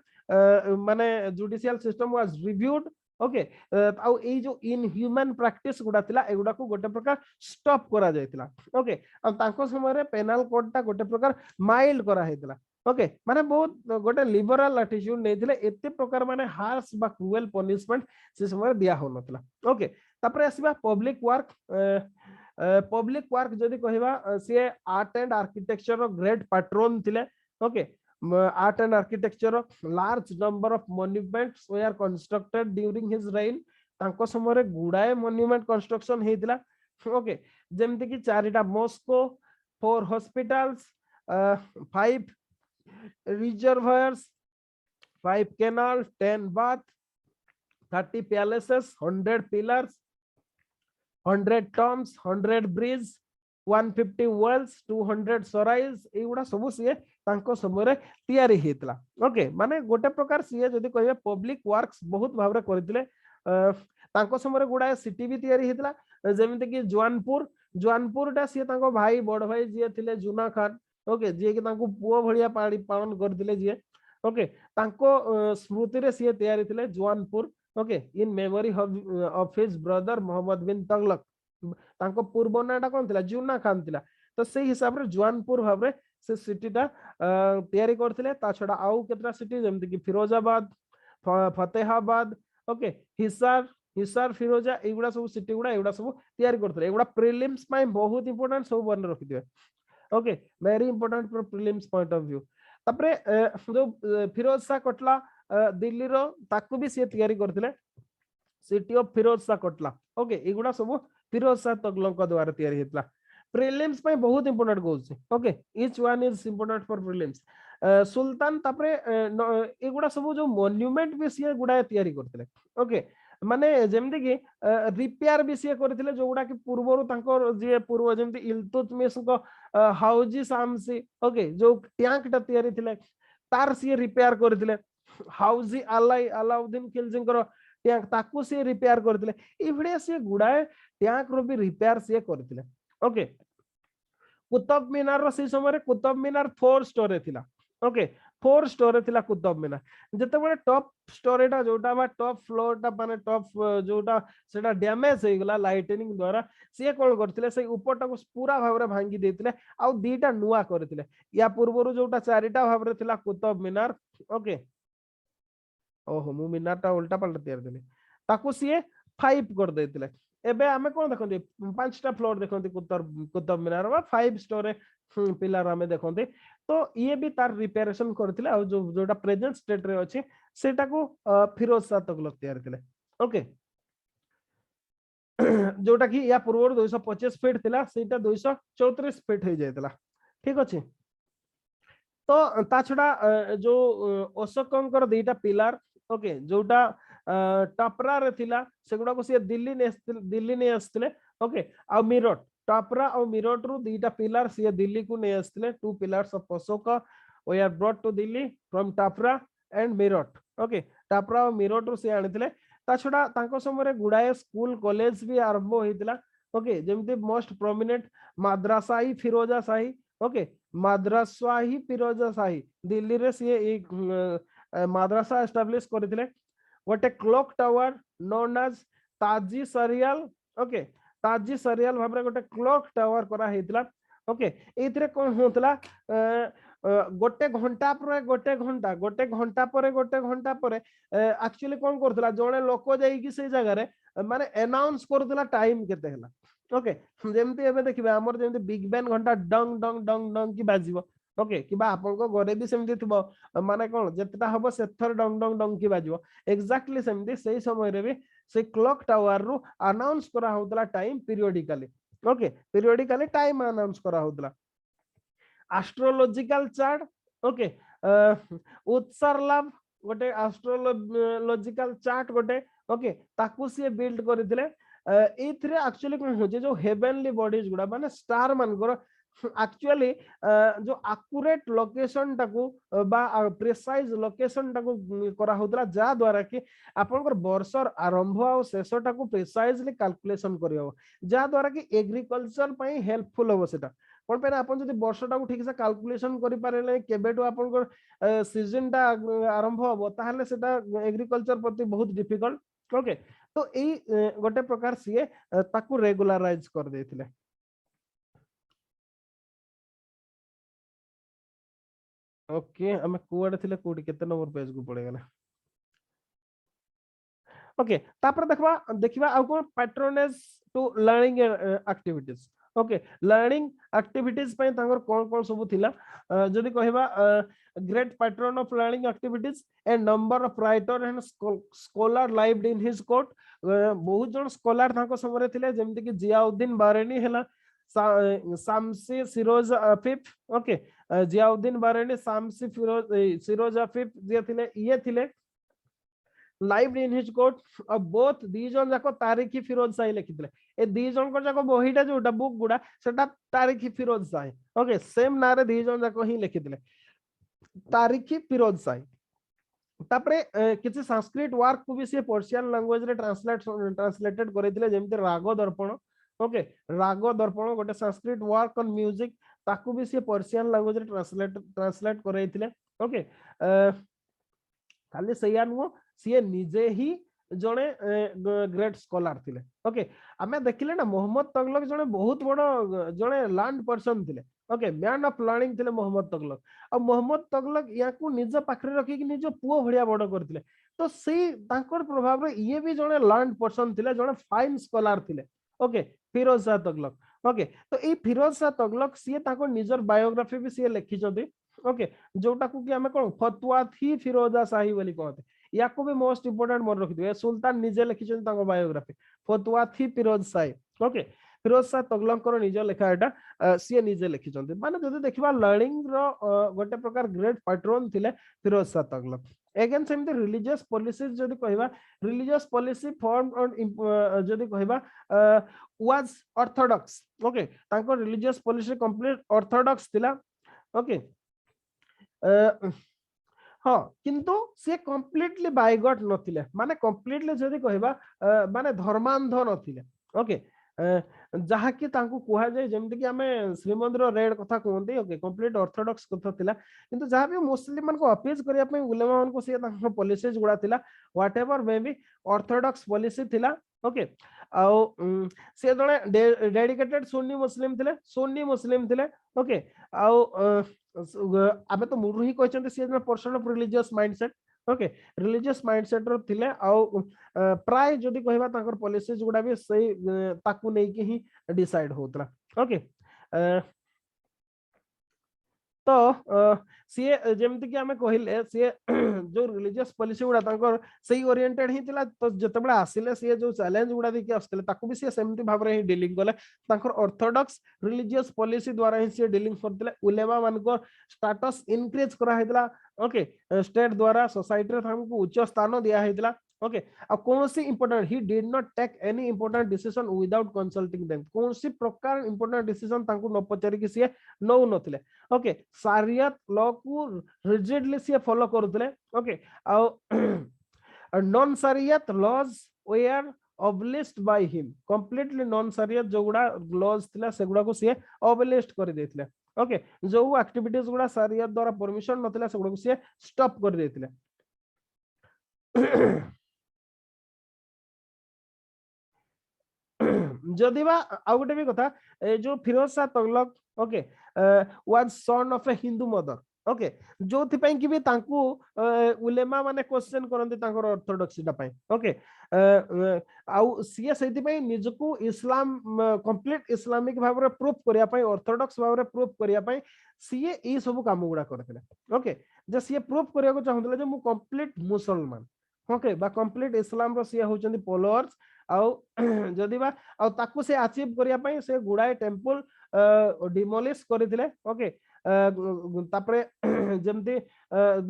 माने judicial system was reviewed okay आउ ए जो इनह्यूमन प्रैक्टिस गुडा थिला एगुड़ा को गोटे प्रकार स्टॉप करा जायतिला ओके आ तांको समय पेनल कोड ता गोटे प्रकार माइल्ड करा हेतला ओके माने बहुत गोटे लिबरल एटीट्यूड नेथिले एते प्रकार माने हार्श बा क्रूएल पनिशमेंट से समय दिया हो नथला ओके तापरे आसीबा पब्लिक वर्क जदि कहबा से आर्ट एंड आर्किटेक्चर रो ग्रेट पैट्रोन थिले okay art and architecture large number of monuments were constructed during his reign तांको समय गुडाए मॉन्यूमेंट कंस्ट्रक्शन हेतिला ओके जेमति कि 4टा mosques 4 hospitals 5 reservoirs 5 canals 10 bath 30 palaces 100 pillars 100 tombs 100 bridges 150 wells 200 sarais एगुडा सब से तांको समय रे तयारी हेतला ओके माने गोटे प्रकार से जदी कहबे पब्लिक वर्क्स बहुत भाबरे करथिले तांको समय रे गुडा सिटी भी तयारी हेतला जेमिते कि जवानपुर से तांको भाई बड़ भाई जे थिले जुना खान ओके जे कि तांको पुओ भलिया पालन करथिले जे ओके तांको स्मृति रे से तयारी थिले Jaunpur okay in memory of his brother Mohammad bin Tughlaq तांको पूर्व नाटा कोन थिला जुना खान थिला तो सेही हिसाब रे जवानपुर भाबरे से सिटी ता तयारी करथिले ता छडा आउ केतरा सिटी जेमति कि फिरोजाबाद फतेहाबाद ओके हिसार फिरोजा एगुडा सब सिटी गुडा एगुडा सब तयारी करथिले एगुडा प्रीलिम्स पय बहुत इंपोर्टेंट सब बन रखि दिबे okay very important for prelims point of view तापरे जो फिरोज शाह कोटला दिल्ली रो ताकू भी से तयारी करथिले city of Firoz Shah Kotla okay एगुडा सब फिरोज शाह तुगलक द्वारा तयारी हेतला प्रीलिम्स पय बहुत important goals okay each one is important for prelims सुल्तान तापरे एगुडा सब जो मॉन्यूमेंट भी से गुडा तयारी करथिले ओके माने जेमति कि रिपेयर भी से करथिले जो गुडा कि पूर्वरु तांको जे पूर्व जेमति इल्तुतमिश को हाउजी सामसी ओके जो टैंक ता तयारी थिले तार से रिपेयर करथिले हाउजी अलाउद्दीन खिलजी को टैंक ताकू से रिपेयर करथिले ए भडिया से गुडाए टैंक रो भी रिपेयर से करथिले ओके कुतुब मीनार रो से समय कुतुब मीनार 4 स्टोरी थिला ओके फोर स्टोरी थिला कुतुब मीनार जते बळे टॉप स्टोरीटा जोटा बा टॉप फ्लोरटा माने टॉप जोटा सेटा डैमेज हे गला लाइटनिंग द्वारा से कोन करथिले से ऊपरटा को पूरा भाबरे भांगी देथिले आ दीटा नुवा करथिले या पूर्वरु जोटा चारिटा भाबरे थिला कुतुब मीनार ओके ओहो मु मीनारटा उल्टा पलटा तैयार देले ताकू सीए 5 कर देथिले एबे हमें कोन देखंती पांचटा फ्लोर देखंती कुतुब मीनार बा 5 स्टोरी पिलर हमें देखंती तो ये भी तार रिपेयरेशन करथिले आ जो जोटा प्रेजेंट स्टेट रे अछि सेटा को फिरोज शाह तुगलक तैयार थिले ओके जोटा कि या पूर्व 225 फीट थिला सेटा 234 फीट हो जायतला ठीक अछि तो ता छडा जो अशोकंकर दीटा पिलर ओके जोटा टपरा रे थिला सेगुडा को से दिल्ली ने आस्थिले ओके आ मिरट टपरा और मिरट रु दीटा पिलर से दिल्ली को ने आस्थिले two pillars of Ashok were brought to Delhi from Topra and Meerut okay Topra और मिरट रु से आनिथिले ता छडा तांको समय गुडाए स्कूल कॉलेज भी आरंभ होइतिला ओके जेमते मोस्ट प्रोमिनेंट माद्रासाई फिरोजा शाही ओके माद्रासाई फिरोजा शाही दिल्ली रे से एक माद्रासा एस्टैब्लिश करथिले गोटे क्लॉक टावर नोन एज ताजी सरियल ओके ताजी सरियल भाबरे गोटे क्लॉक टावर करा हेतिला ओके एथिरे कोन होतला गोटे घंटा पर एक्चुअली कोन करथला जणे लोक जाई कि से जगह रे माने अनाउंस करथला टाइम केते हला ओके जेमती एबे देखिबे हमर जेमती बिग बैन घंटा डंग डंग डंग डंग की बाजिबो ओके किबा आपन को घरे भी सेमती थिबो माने कोन जेतटा हबो सेथर डंग डंग डंग की बाजिबो एग्जैक्टली सेमती सेही समय रे भी से क्लॉक टावर रु अनाउंस करा होतला time periodically okay periodically time announce करा होतला एस्ट्रोलॉजिकल चार्ट ओके उत्सर लाभ गोटे एस्ट्रोलॉजिकल चार्ट गोटे ओके ताकू से बिल्ड करथिले एथिरे एक्चुअली कोन हो जे जो हेवनली बॉडीज गुडा माने स्टार मानकर एक्चुअली जो एक्यूरेट लोकेशन टाकू बा प्रिसाइज लोकेशन टाकू करा होतला जा द्वारा कि आपनकर वर्षर आरंभ आ शेष टाकू प्रिसाइजली कैलकुलेशन करियो जा द्वारा कि एग्रीकल्चर पई हेल्पफुल हो सेटा कोन पे आपन जदी वर्षटा को ठीक से कैलकुलेशन करि पारेले केबेटो आपनकर सीजन टा आरंभ हो ताहले सेटा एग्रीकल्चर प्रति बहुत डिफिकल्ट ओके तो एई गोटे प्रकार सीए ताकू रेगुलराइज कर देथिले ओके हम कुआडे थिले कोडी केते नंबर पेज को पड़े गला ओके तापर देखबा आ को patronage to learning activities okay learning activities पे तांगर कोन कोन सब थिला जदी कहबा great patron of learning activities a number of writer and scholar lived in his court बहुत जन स्कॉलर तांको समय थिले जेमति कि जियाउद्दीन बारेनी हला शामसी फिरोज आफिफ ओके जियाउद्दीन बारेनी शामसी फिरोज आफिफ जे थिले ये थिले लाइव इन हिज कोर्ट और बोथ दी जन जाको तारिखी फिरोज शाही लिखिथिले ए दी जन को जाको बहिटा जोटा बुक गुडा सेटा तारिखी फिरोज शाही ओके सेम नारे दी जन जाको ही लिखिथिले तारिखी फिरोज शाही तापरे किछि संस्कृत वर्क को भी से पर्शियन लैंग्वेज रे ट्रांसलेटेड करिथिले जेमते राग दर्पण ओके राग दर्पण गोटे संस्कृत वर्क ऑन म्यूजिक ताकू भी से पर्शियन लैंग्वेज रे ट्रांसलेट करैथिले ओके खाली सैया नुओ सी निजे ही जड़े ग्रेट स्कॉलर थिले ओके आमे देखिले ना मोहम्मद तुगलक जड़े बहुत बड़ जड़े लैंड पर्सन थिले ओके मैन ऑफ लर्निंग थिले मोहम्मद तुगलक और मोहम्मद तुगलक याकू निज पाखरे रखी कि निज पुओ भड़िया बड़ करथिले तो सेही तांकर प्रभाव रे ये भी जड़े लैंड पर्सन थिले जड़े फाइन स्कॉलर थिले ओके फिरोज शाह तुगलक ओके तो ए फिरोज शाह तुगलक सी तांकर निजर बायोग्राफी भी सी लिखि छथि ओके जोटा को कि हमें कोन फतवा थी फिरोजा शाही बोली कहते याको भी मोस्ट इंपोर्टेंट मन रखि दिए सुल्तान निजे लिखि छथि तांको बायोग्राफी फतवा थी फिरोज शाही ओके फिरोज शाह तुगलकर निज लेखा एटा सी निजे लिखि छथि माने जदि देखिबा लर्निंग रो गोटे प्रकार ग्रेट पैट्रन थिले Firoz Shah Tughlaq again same the religious policies जदि कहबा रिलीजियस पॉलिसी फॉर्म जदि कहबा वाज ऑर्थोडॉक्स ओके तांको रिलीजियस पॉलिसी कंप्लीट ऑर्थोडॉक्स थिला ओके हाँ किंतु से कंप्लीटली बाइगट नथिले माने कंप्लीटली जदि कहबा माने धर्मांध नथिले ओके जहा कि तांको कुहा जाय जेमति कि हमें श्रीमंदिर रेड कथा कहते ओके कंप्लीट ऑर्थोडॉक्स कथा थिला किंतु जहा भी मुस्लिम मन को अपीज करिया पे उलेमा मन को से तांको पॉलिसीज गुडा थिला whatever may be orthodox policy थिला ओके आउ से जने डेडिकेटेड सुन्नी मुस्लिम थिले ओके आउ आबे तो मुरु ही कहचंते से जने person of religious mindset okay religious mindset रो थिले आउ प्राय जदि कहबा तांकर पॉलिसीज गुडा भी सही ताकू नै कि ही डिसाइड होतला ओके तो सी जेमति कि हमें कहिले सी जो रिलीजियस पॉलिसी गुडा तांकर सही ओरिएंटेड ही थिला तो जतबेला आसिले सी जो चैलेंज गुडा देखि आस्तले ताकू भी सी सेमति भाव रे ही डीलिंग करले तांकर ऑर्थोडॉक्स रिलीजियस पॉलिसी द्वारा ही सी डीलिंग करथिले उलेमा मान को स्टेटस इंक्रीज करा हेतला ओके स्टेट द्वारा सोसाइटी रे हमको उच्च स्थान दिया हेतला ओके अब कौन सी important he did not take any important decision without consulting them कौन सी प्रकार इंपोर्टेंट डिसीजन तांको न पचारि कि सी नौ नथिले ओके शरियत लॉ को रिजिडली सी फॉलो करथले ओके आ नॉन शरियत laws were abolished by him completely non शरियत जोगुडा लॉज थिला सेगुडा को सी अबलिश्ड कर देथिले ओके जो एक्टिविटीज गुडा शरियत द्वारा परमिशन नथिला सेगुडा को सी स्टॉप कर देथिले जदि बा आ गोटे भी कथा जो Firoz Shah Tughlaq okay was son of a Hindu mother okay जो थि पई कि भी तांकू उलेमा माने क्वेश्चन करंती तांकर ऑर्थोडॉक्सी टा पई ओके आउ सिए सेति पई निजको इस्लाम कंप्लीट इस्लामिक भाव रे प्रूफ करिया पई ऑर्थोडॉक्स भाव रे प्रूफ करिया पई सिए ई सब काम गुडा करथिले ओके जे सिए प्रूफ करिया को चाहुतले जे मु कंप्लीट मुसलमान ओके बा कंप्लीट इस्लाम रो सिए होचंदी फॉलोअर्स आउ जदि बा आउ ताकू से अचीव करिया पई से गुडाए टेंपल डिमोलिश करथिले ओके तापरे जेमती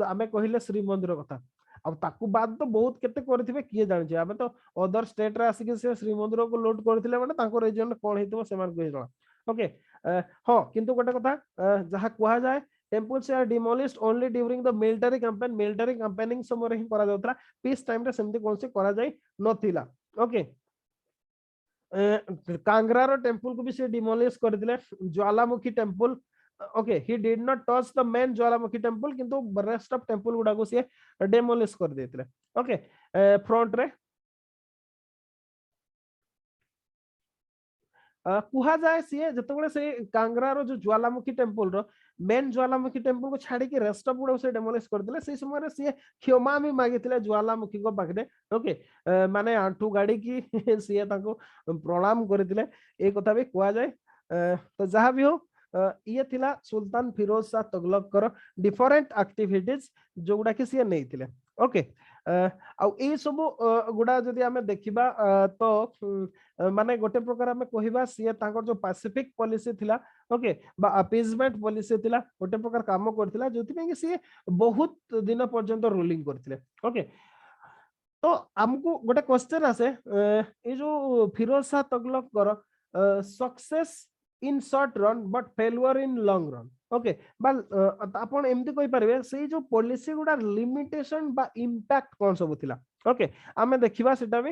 आमे कहिले श्री मंदिर कथा अब ताकू बाद तो बहुत केते करथिबे किए जानि छै आमे तो अदर स्टेट रे आसी के से श्री मंदिर को लोड करथिले माने ताको रीजन कोन हेतबो सेमान कहि जणा ओके हां किंतु गोटे कथा जहा कुहा जाय temples are demolished only during the military campaigning समय ही करा जाउतरा पीस टाइम रे सेमती कोन से करा जाय नथिला ओके कांगरा रो टेंपल को भी से डिमोलिश कर दिले ज्वालामुखी temple okay he did not touch the main Jwalamukhi temple किंतु रेस्ट ऑफ टेंपल गुडा को से डिमोलिश कर देतिले ओके फ्रंट रे कुहा जाए सी जतबे से कांगरा रो जो ज्वालामुखी टेंपल रो मेन ज्वालामुखी टेंपल को छाड़ी के रेस्ट ऑफ गुडा से डिमोलिश कर दिले से समय रे सी क्षमा भी मागितिले ज्वालामुखी को पाखरे ओके माने आंठू गाड़ी की सी ताको प्रणाम करथिले ए कथा भी कुहा जाए तो जहां भी हो ये थिला सुल्तान फिरोज शाह तुगलक कर डिफरेंट एक्टिविटीज जोगुडा कि सी नै थिले ओके आ ए सब गुडा जदि हमें देखिबा तो माने गोटे प्रकार हमें कहिबा सी तांकर जो पैसिफिक पॉलिसी थिला ओके बा अपीजमेंट पॉलिसी थिला गोटे प्रकार काम करथिला जोति पे कि सी बहुत दिन पर्यंत रूलिंग करथिले ओके तो हमको गोटे क्वेश्चन आसे ए जो फिरोज शाह तुगलक कर success in short run but failure in long run okay बल आपण एमती कहि परबे सेही जो पॉलिसी गुडा लिमिटेशन बा इंपैक्ट कोन सब थिला ओके हमें देखिबा सेटा भी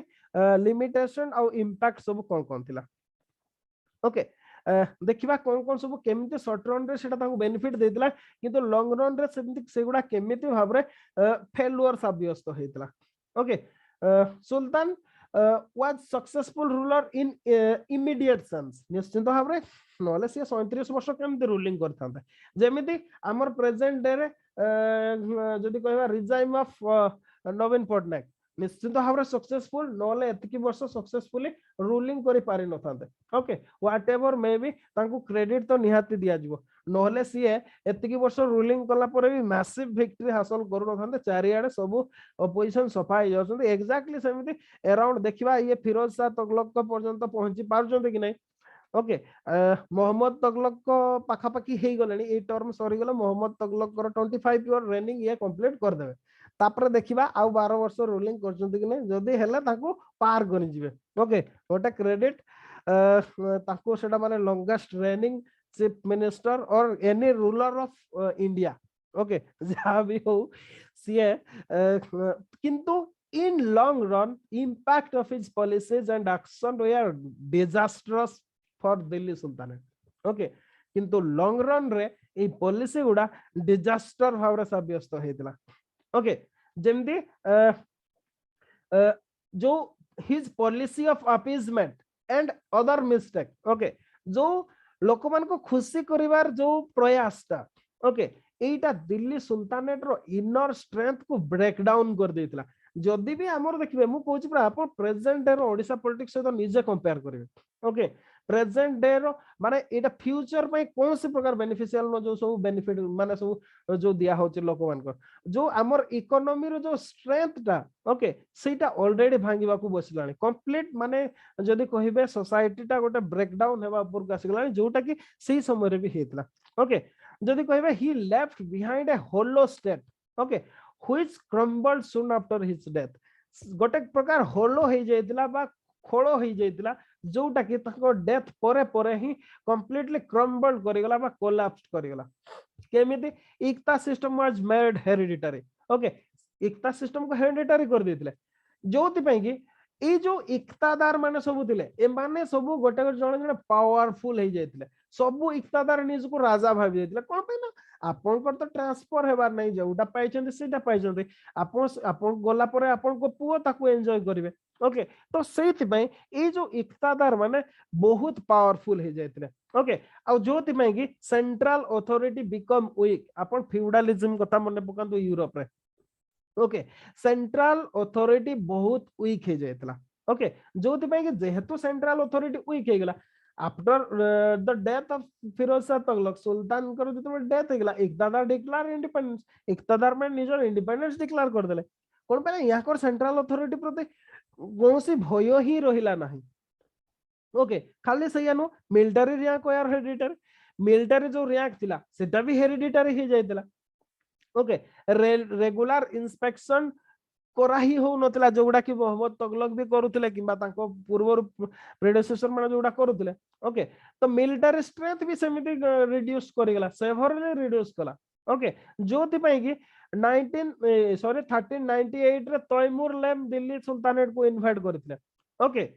लिमिटेशन और इंपैक्ट सब कोन कोन थिला ओके देखिबा कोन कोन सब केमिति शॉर्ट रन रे सेटा ताको बेनिफिट देतिला किंतु लॉन्ग रन रे सेमति सेगुडा केमिति भाव रे फेल्युअर साब्यस्त होइतला ओके सुल्तान was successful ruler in immediate sense निश्चित भाव रे नले से 37 वर्ष केमते रूलिंग करथांता जेमिति हमर प्रेजेंट डे रे जदि कहबा रिजाइम ऑफ नवीन पटनायक निश्चित भाव रे सक्सेसफुल नले एतकी वर्ष सक्सेसफुली रूलिंग करि पारि नथांते ओके व्हाटएवर मे बी तांको क्रेडिट तो निहाती दिया जिवो नहले सी एतकी वर्ष रूलिंग कला परे भी मैसिव विक्ट्री हासिल करू नथांते चारियाडे सब अपोजिशन सफा हो जाउछन एग्जैक्टली सेमिति अराउंड देखिबा ये फिरोज शाह तुगलक पर्यंत पहुंची पारछन कि नै ओके मोहम्मद तुगलक को पाखा पाखी हे गलेनी ए टर्म सरी गले मोहम्मद तुगलक कर 25 ईयर रेनिंग ये कंप्लीट कर देबे तापर देखिबा आ 12 वर्ष रूलिंग करछन कि नै जदी हेले ताको पार करि जिवे ओके गोटे क्रेडिट ताको सेटा माने लॉन्गेस्ट रेनिंग चीफ मिनिस्टर और any ruler of India okay जहां भी हो सीए किंतु in long run impact of his policies and action were disastrous for Delhi Sultanate. Okay, किंतु long run रे ए पॉलिसी गुडा डिजास्टर भाव सब्यस्त होता. ओके, जेमती जो his policy of appeasement and other mistake. Okay, जो लोक मान को खुशी करिवार जो प्रयास टा, ओके, एटा दिल्ली सुल्तानेट रो इनर स्ट्रेंथ को ब्रेक डाउन कर देतिला. जदि भी हमर देखिबे मु कहूची पूरा आपण प्रेजेंट डे रो ओडिसा पॉलिटिक्स से तो निजे कंपेयर करिवे. ओके, प्रेजेंट डे रो माने एटा फ्यूचर में कौन से प्रकार बेनिफिशियल नो जो सब बेनिफिट माने सब जो दिया होची लोक मान को जो हमर इकोनॉमी रो जो स्ट्रेंथ टा, ओके, सेटा ऑलरेडी भांगीबा को बसलानी कंप्लीट. माने जदि कहिबे सोसाइटी टा गोटे ब्रेक डाउन हेबा ऊपर का सिगलानी जोटा कि सेही समय रे भी हेतला. ओके, जदि कहिबे he left behind a hollow state, okay, which crumbled soon after his death. गोटे प्रकार होलो हो जाइतिला बा खोलो हो जाइतिला जोटा कि ताको डेथ परे परे ही कंप्लीटली क्रम्बल्ड करिगला बा कोलैप्स करिगला. केमिति इक्ता system was made hereditary. Okay, इक्ता सिस्टम को हेरिडिटरी कर देतिले जोति पई कि ए जो इक्तादार माने सब थिले ए माने सब गोटे जण जण पावरफुल हो जाइतिले. सब इक्तादार निज को राजा भाबी जाइतिले. कोन पे ना आपन को तो ट्रांसफर हेबार नहीं जोटा पाइछन्ते सेटा पाइछन्ते आपन आपन गोला परे आपन को पुओ ताको एन्जॉय करिवे. ओके, तो सेति पई ए जो इक्तादार माने बहुत पावरफुल हो जाइतिले. ओके, आ जोति पई कि सेंट्रल अथॉरिटी बिकम वीक. आपन फ्यूडलिज्म कथा मने पकांतो यूरोप रे. ओके, सेंट्रल अथॉरिटी बहुत वीक हो जाइतिला. ओके, जोति पई कि जेहेतु सेंट्रल अथॉरिटी वीक हो गेला after the death of Firoz Shah Tughlaq सुल्तान करो जते डेथ हेगला इक्तादार डिक्लेयर इंडिपेंडेंस. इक्तादार में निजर इंडिपेंडेंस डिक्लेयर कर देले. कोन पे या कर सेंट्रल अथॉरिटी प्रति कोनसी भय ही रहिला नाही. ओके, खाली सयानो मिलिटरी रैंक यार हेरिडिटरी. मिलिटरी जो रैंक थिला सेटा भी हेरिडिटरी ही जाइतला. ओके, रेगुलर इंस्पेक्शन कोरा ही हो नतला जोडा कि मोहम्मद तुगलक भी करूथिले किबा ताको पूर्व प्रेडेसेसर माने जोडा करूथिले. ओके, तो मिलिटरी स्ट्रेंथ भी समिति रिड्यूस करिगला सेवरली रिड्यूस कला. ओके, जोति पई कि 1398 रे तैमूर लेम दिल्ली सुल्तानेट को इनवाइट करथिले. ओके,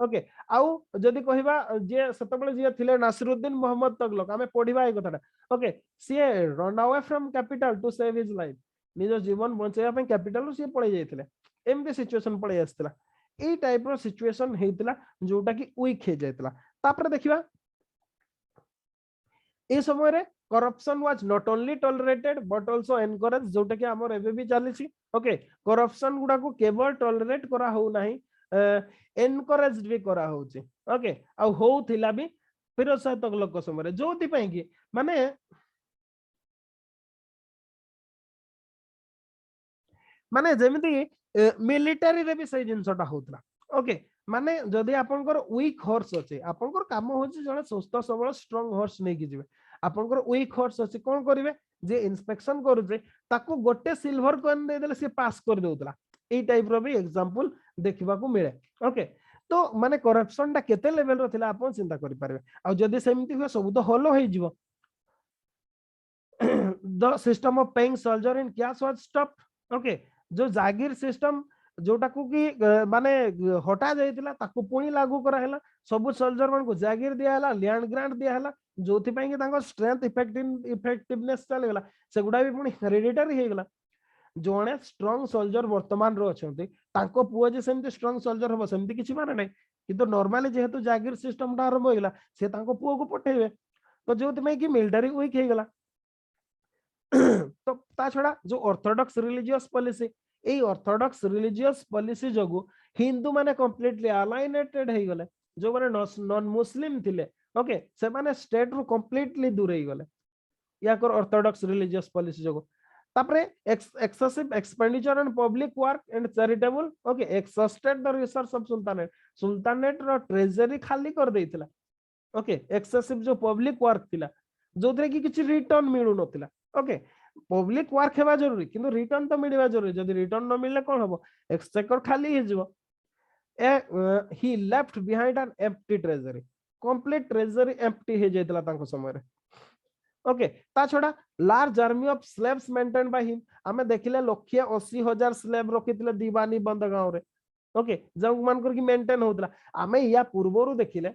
ओके, आउ जदि कहिबा जे सतबळे जे थिले नासिरुद्दीन मोहम्मद तुगलक आमे पढिबा ए कथाटा. ओके, सी run away from capital to save his life. निज जीवन बचाइबा पे कैपिटल से पळै जायतिले. एमती सिचुएशन पळै आस्तिला. ए टाइप रो सिचुएशन हेतिला जोटा कि वीक हे जायतिला. तापर देखिबा ए समय रे corruption was not only tolerated but also encourage जोटा कि हमर एबे भी चलीछि. ओके, करप्शन गुडा को केवल टॉलरेट करा हो नाही एनकरेज भी करा होछि. ओके, आ होथिला भी फिरोज शाह तुगलक को समय रे जोति पई कि माने माने जेमिति मिलिटरी रे भी सही जिंसटा होतला. ओके, माने जदि आपनकर वीक हॉर्स अछि आपनकर काम होछि जने सुस्थ सबल स्ट्रांग हॉर्स नै कि जिवे. आपनकर वीक हॉर्स अछि कोन करिवे जे इंस्पेक्शन करूजे ताको गोटे सिल्वर कॉइन दे देले से पास कर देउतला. ए टाइप रो भी एग्जांपल देखिबा को मिले. ओके, तो माने करप्शन ता केते लेवल रो थिला आपन चिंता करि पारबे. आ जदि सेमिति हो सब तो होलो हे जिवो. The system of paying soldier in cash was stopped. Okay, जो जागीर सिस्टम जोटा को कि माने हटा जाइतिला ताको पुणी लागू करा हैला. सब सोल्जर मान को जागीर दिया हैला, लैंड ग्रांट दिया हैला जोथि पई कि ताको स्ट्रेंथ इफेक्टिवनेस चले गेला सेगुडा भी पुणी हेरिडिटरी हे गेला. जोने स्ट्रांग सोल्जर वर्तमान रो अछंती ताको पुओ जे सेमति स्ट्रांग सोल्जर हो सेमति किछि माने नै. किंतु नॉर्मली जेहेतु जागीर सिस्टम टा आरंभ हो गेला से ताको पुओ को पठेबे तो जोथि पई कि मिलिटरी वीक हे गेला. तो ता छड़ा जो Orthodox religious policy A Orthodox religious policy जगु Hindu माने कंप्लीटली अलाइनेटेड हे गले. जो माने नॉन मुस्लिम थिले ओके से माने स्टेट रो कंप्लीटली दूर हे गले या कर ऑर्थोडॉक्स रिलीजियस पॉलिसी जगु. तापरे excessive expenditure on public work and charitable. Okay, exhausted the resource of sultanate. Sultanate रो ट्रेजरी खाली कर देइतिला. ओके, एक्सेसिव जो पब्लिक वर्क थिला जोथरे कि किछि रिटर्न मिलु नथिला. ओके, पब्लिक वर्क हेबा जरूरी किंतु रिटर्न तो मिलवा जरूरी. जदि रिटर्न न मिलले कोन हबो एक्सचेकर खाली हे जिवो. he left behind an empty treasury. complete treasury empty हे जाइतला तांको समय रे. ओके ता छड़ा large army of slaves maintain by him हमें देखिले 1,80,000 स्लेव रखिथिले दीवानी बंद गांव रे ओके जो मान कर की मेंटेन होतला हमें या पूर्वरु देखिले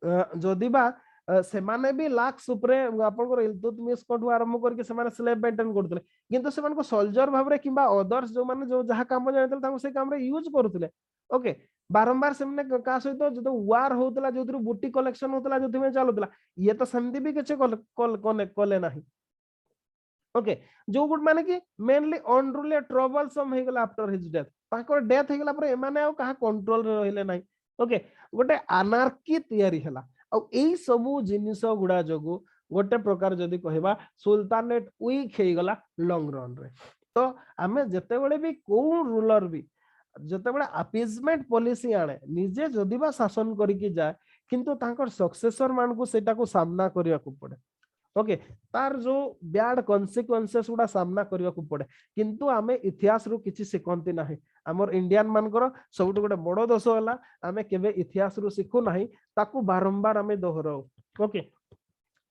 जदि बा सेमाने भी लाख उपरे आपनकर इल्तुतमिश कोठु आरंभ करके सेमाने स्लेव मेंटेन करथले किंतु सेमान को सोल्जर भाबरे किबा अदर्स जो माने जो जहा काम जानतले ताको से काम रे यूज करथले ओके बारंबार सेमने का सहित जो वार होतला जो बूटी कलेक्शन होतला जो में चलुतला ये तो सेमती भी किछ कले नाही ओके जो गुड माने कि मेनली अनरूली ट्रबलसम हे गेला आफ्टर हिज डेथ ताकर डेथ हे गेला पर एमाने आ कहा कंट्रोल रे रहिले नाही ओके गोटे अनार्की तयारी हला आ एई सबु जिनिस गुडा जोगु गोटे प्रकार जदी कहबा सुल्तानेट वीक हे गेला लॉन्ग रन रे तो आमे जते बळे भी को रूलर भी जते बळे अपीजमेंट पॉलिसी आणे निजे जदी बा शासन करी की जाय किंतु तांकर सक्सेसर मान को सेटा को सामना करिया को पड़े ओके तार जो बैड कॉन्सिक्वेंसेस गुडा सामना करिया को पड़े किंतु आमे इतिहास रु किछि सिखंती नाही हमर इंडियन मानकर सबुट गोटे बड़ दोष होला आमे केबे इतिहास रु सिखु नाही ताकू बारंबार आमे दोहराउ ओके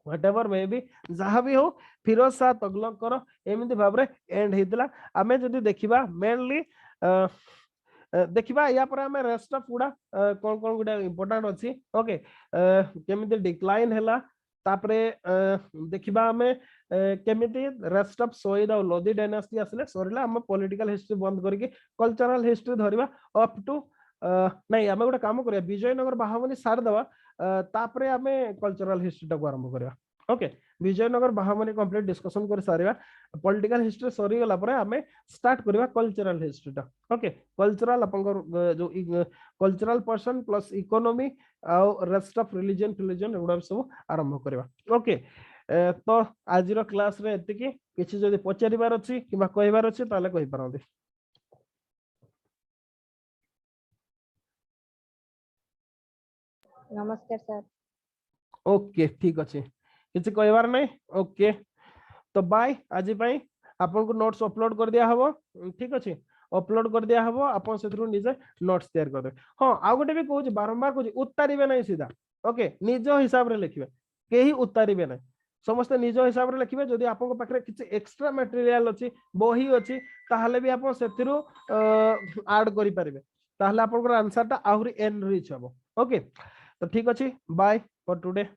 व्हाटएवर मे बी जहां भी हो फिरोज शाह तुगलकर एमिति भाबरे एंड हितला आमे जदी देखिबा मेनली देखिबा या पर आमे रेस्ट ऑफ गुडा कोन कोन गुडा इंपोर्टेंट अछि ओके केमिति डिक्लाइन हैला तापरे देखिबा हमें केमिति रेस्ट ऑफ सोइद और लोधी डायनेस्टी आसले सरीला हम पॉलिटिकल हिस्ट्री बंद करके कल्चरल हिस्ट्री धरिबा अप टू नहीं हमें गोटे काम करिया विजयनगर बाहामनी सार दवा तापरे हमें कल्चरल हिस्ट्री टाको आरंभ करिया ओके विजयनगर बाहामनी कंप्लीट डिस्कशन कर सारिबा पॉलिटिकल हिस्ट्री सरी गला परे हमें स्टार्ट करिबा कल्चरल हिस्ट्री टा ओके कल्चरल आपनकर जो कल्चरल पर्सन प्लस इकोनॉमी और रेस्ट ऑफ रिलीजन एगुडा सब आरंभ करिबा ओके तो आज रो क्लास रे एति की किछि जदी पचारिबार अछि किबा कहिबार अछि ताले कहि परंदी नमस्कार सर ओके ठीक अछि किछि कहिबार नै ओके तो बाय आज पई आपन को नोट्स अपलोड कर दिया हबो ठीक अछि अपलोड कर दिया हबो आपन सेथरु निजे नोट्स तैयार कर दे हां आ गोटे भी कहू बारंबार कहू उत्तरिबे नै सीधा ओके निज हिसाब रे लिखिबे केही उत्तरिबे नै समस्त निज हिसाब रे लिखिबे जदी आपन को पाखरे किछि एक्स्ट्रा मटेरियल अछि बही अछि ताहले भी आपन सेथरु ऐड करि परिबे ताहले आपन को आंसर ता आहुरी एन रिच हबो ओके तो ठीक अछि बाय फॉर टुडे।